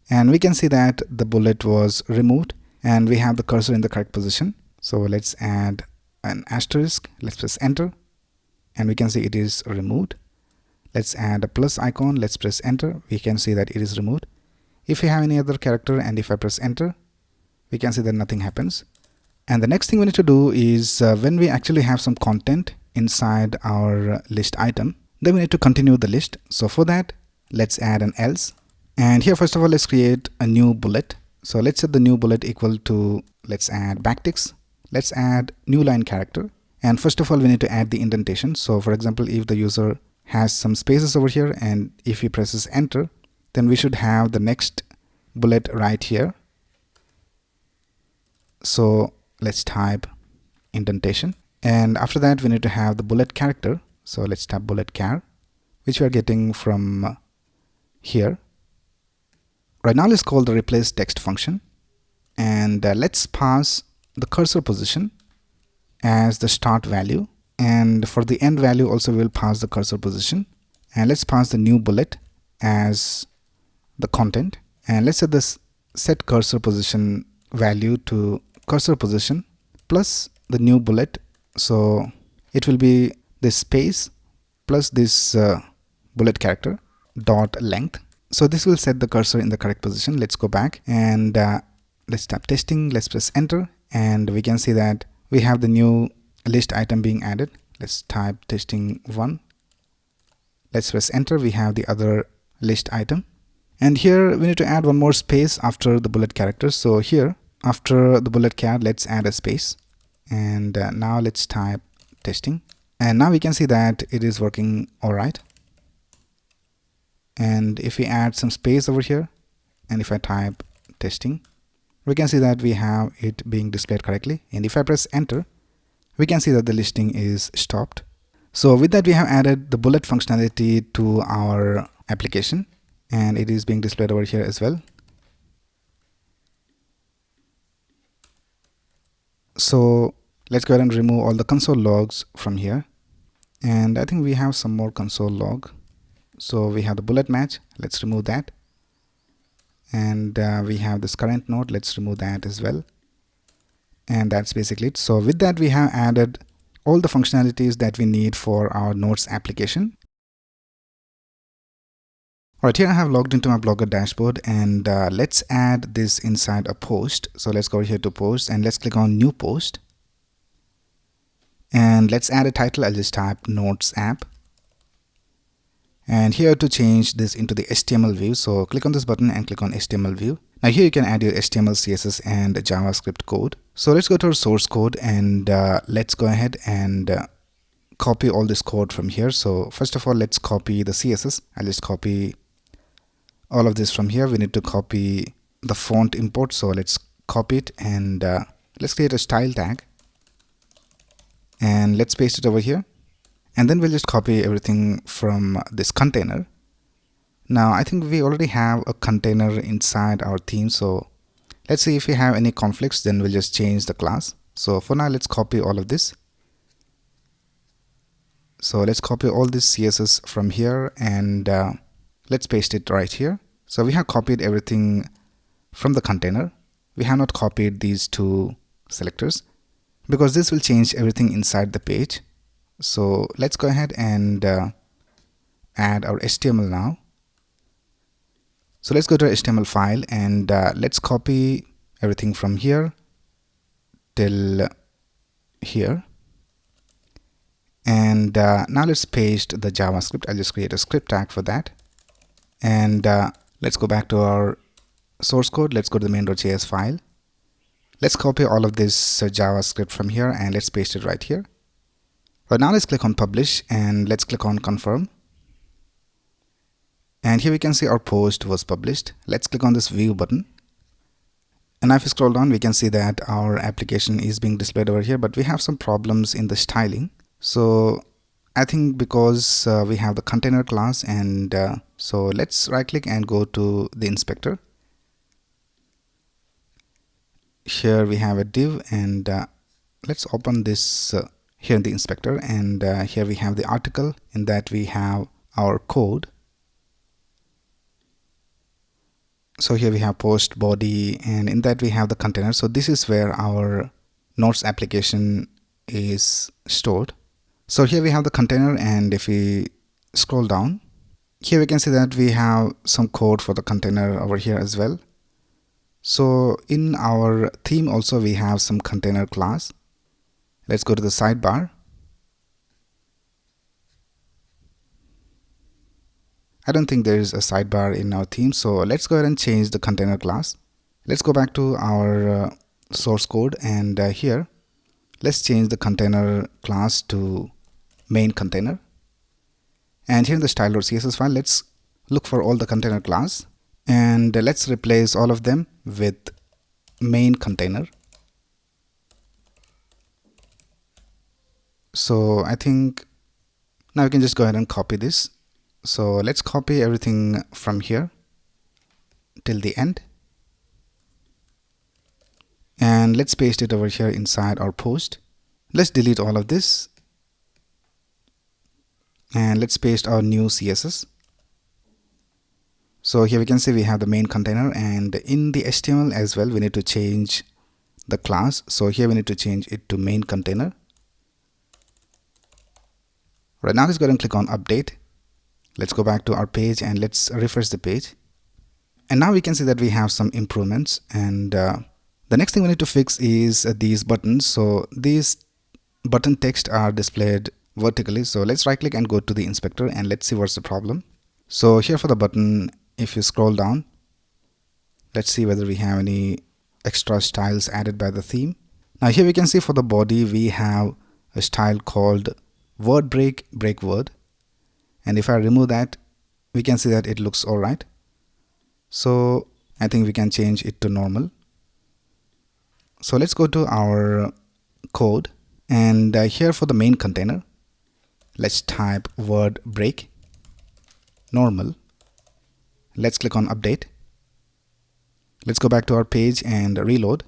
and we can see that the bullet was removed and we have the cursor in the correct position. So let's add an asterisk. Let's press enter and we can see it is removed. Let's add a plus icon. Let's press enter. We can see that it is removed. If we have any other character and if I press enter, we can see that nothing happens. And the next thing we need to do is when we actually have some content inside our list item, then we need to continue the list. So for that, let's add an else. And here first of all, let's create a new bullet. So let's set the new bullet equal to, let's add backticks. Let's add new line character. And first of all, we need to add the indentation. So for example, if the user has some spaces over here and if he presses enter, then we should have the next bullet right here. So let's type indentation, and after that we need to have the bullet character. So let's type bullet char, which we are getting from here. Right now let's call the replace text function, and let's pass the cursor position as the start value, and for the end value also we will pass the cursor position, and let's pass the new bullet as the content, and let's set this set cursor position value to cursor position plus the new bullet. So it will be this space plus this bullet character dot length. So this will set the cursor in the correct position. Let's go back and let's type testing. Let's press enter and we can see that we have the new list item being added. Let's type testing 1. Let's press enter. We have the other list item, and here we need to add one more space after the bullet character. So here after the bullet char, let's add a space, and now let's type testing, and now we can see that it is working all right. And if we add some space over here and if I type testing, we can see that we have it being displayed correctly, and if I press enter, we can see that the listing is stopped. So with that, we have added the bullet functionality to our application, and it is being displayed over here as well. So let's go ahead and remove all the console logs from here, and I think we have some more console log. So we have the bullet match. Let's remove that, and we have this current node. Let's remove that as well, and that's basically it. So with that, we have added all the functionalities that we need for our notes application. Alright, here I have logged into my Blogger dashboard, and let's add this inside a post. So let's go here to post and let's click on new post, and let's add a title. I'll just type notes app, and here to change this into the HTML view, so click on this button and click on HTML view. Now here you can add your HTML, CSS and JavaScript code. So let's go to our source code, and let's go ahead and copy all this code from here. So first of all, let's copy the CSS. I'll just copy all of this from here. We need to copy the font import, so let's copy it, and let's create a style tag, and let's paste it over here, and then we'll just copy everything from this container. Now I think we already have a container inside our theme, so let's see if we have any conflicts, then we'll just change the class. So for now, let's copy all of this. So let's copy all this CSS from here, and let's paste it right here. So we have copied everything from the container. We have not copied these two selectors because this will change everything inside the page. So let's go ahead and add our HTML now. So let's go to our HTML file, and let's copy everything from here till here. And now let's paste the JavaScript. I'll just create a script tag for that. And let's go back to our source code. Let's go to the main.js file. Let's copy all of this JavaScript from here, and let's paste it right here. Right now, let's click on publish, and let's click on confirm. And here we can see our post was published. Let's click on this view button. And now if you scroll down, we can see that our application is being displayed over here, but we have some problems in the styling. So I think because we have the container class, and so let's right click and go to the inspector. Here we have a div, and let's open this here in the inspector, and here we have the article. In that we have our code. So here we have post, body, and in that we have the container. So this is where our notes application is stored. So here we have the container, and if we scroll down, here we can see that we have some code for the container over here as well. So in our theme also we have some container class. Let's go to the sidebar. I don't think there is a sidebar in our theme, so let's go ahead and change the container class. Let's go back to our source code, and here let's change the container class to main container. And here in the style.css file, let's look for all the container class, and let's replace all of them with main container. So I think now we can just go ahead and copy this. So let's copy everything from here till the end, and let's paste it over here inside our post. Let's delete all of this, and let's paste our new CSS. So here we can see we have the main container, and in the HTML as well we need to change the class. So here we need to change it to main container. Right now let's go ahead and click on update. Let's go back to our page, and let's refresh the page. And now we can see that we have some improvements, and the next thing we need to fix is these buttons. So these button text are displayed vertically. So let's right click and go to the inspector, and let's see what's the problem. So here for the button, if you scroll down, let's see whether we have any extra styles added by the theme. Now here we can see for the body we have a style called word break word, and if I remove that, we can see that it looks alright. So I think we can change it to normal. So let's go to our code, and here for the main container, let's type word break normal. Let's click on update. Let's go back to our page and reload,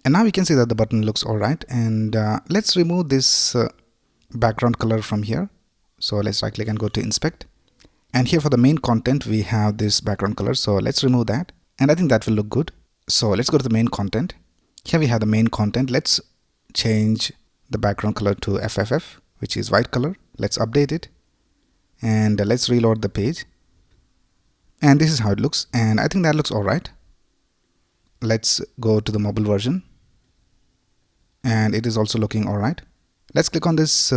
and now we can see that the button looks alright. And let's remove this background color from here. So let's right click and go to inspect, and here for the main content we have this background color. So let's remove that, and I think that will look good. So let's go to the main content. Here we have the main content. Let's change the background color to FFF, which is white color. Let's update it, and let's reload the page, and this is how it looks, and I think that looks alright. Let's go to the mobile version, and it is also looking alright. Let's click on this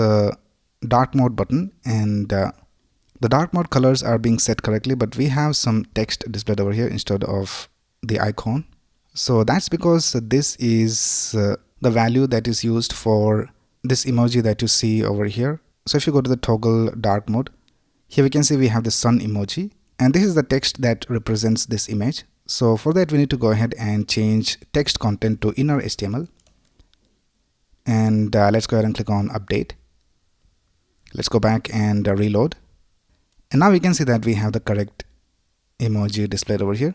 dark mode button, and the dark mode colors are being set correctly, but we have some text displayed over here instead of the icon. So that's because this is the value that is used for this emoji that you see over here. So if you go to the toggle dark mode, here we can see we have the sun emoji, and this is the text that represents this image. So for that we need to go ahead and change text content to inner HTML, and let's go ahead and click on update. Let's go back and reload, and now we can see that we have the correct emoji displayed over here.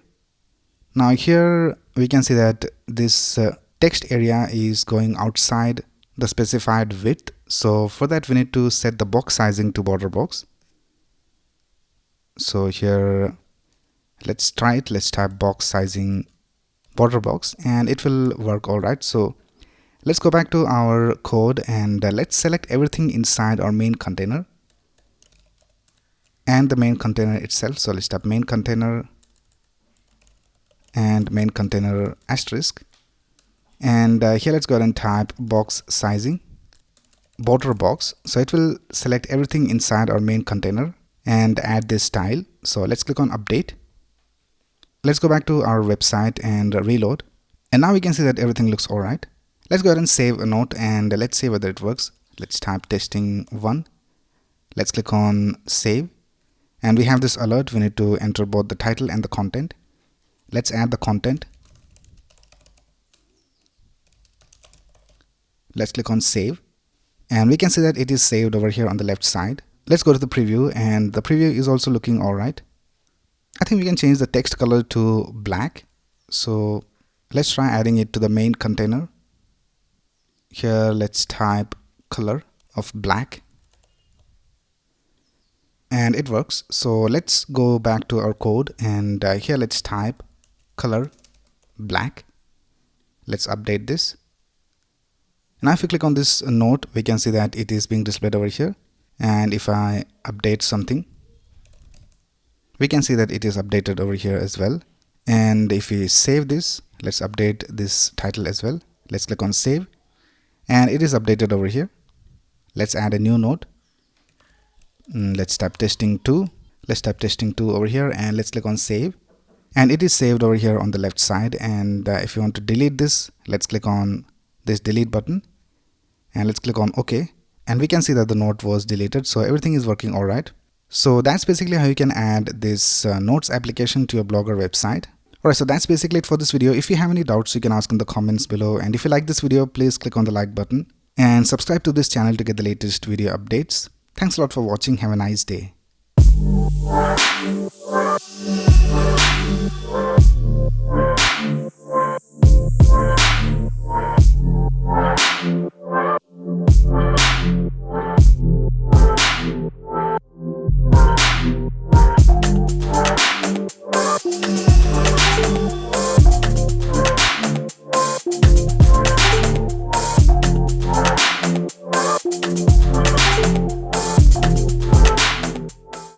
Now here we can see that this text area is going outside the specified width. So for that we need to set the box sizing to border box. So here let's try it. Let's type box sizing border box and it will work all right. So let's go back to our code and let's select everything inside our main container and the main container itself. So let's type main container and main container asterisk, and here let's go ahead and type box sizing border box. So it will select everything inside our main container and add this style. So let's click on update. Let's go back to our website and reload, and now we can see that everything looks alright. Let's go ahead and save a note and let's see whether it works. Let's type testing1. Let's click on save, and we have this alert. We need to enter both the title and the content. Let's add the content. Let's click on save, and we can see that it is saved over here on the left side. Let's go to the preview, and the preview is also looking alright. I think we can change the text color to black. So let's try adding it to the main container. Here let's type color of black, and it works. So let's go back to our code, and here let's type color black. Let's update this. Now if you click on this note, we can see that it is being displayed over here, and if I update something, we can see that it is updated over here as well. And if we save this, let's update this title as well. Let's click on save, and it is updated over here. Let's add a new note. Let's type testing2. Let's type testing2 over here, and let's click on save, and it is saved over here on the left side. And if you want to delete this, let's click on this delete button, and let's click on OK, and we can see that the note was deleted. So everything is working all right. So that's basically how you can add this notes application to your blog or website. Alright, so that's basically it for this video. If you have any doubts, you can ask in the comments below, and if you like this video, please click on the like button and subscribe to this channel to get the latest video updates. Thanks a lot for watching. Have a nice day.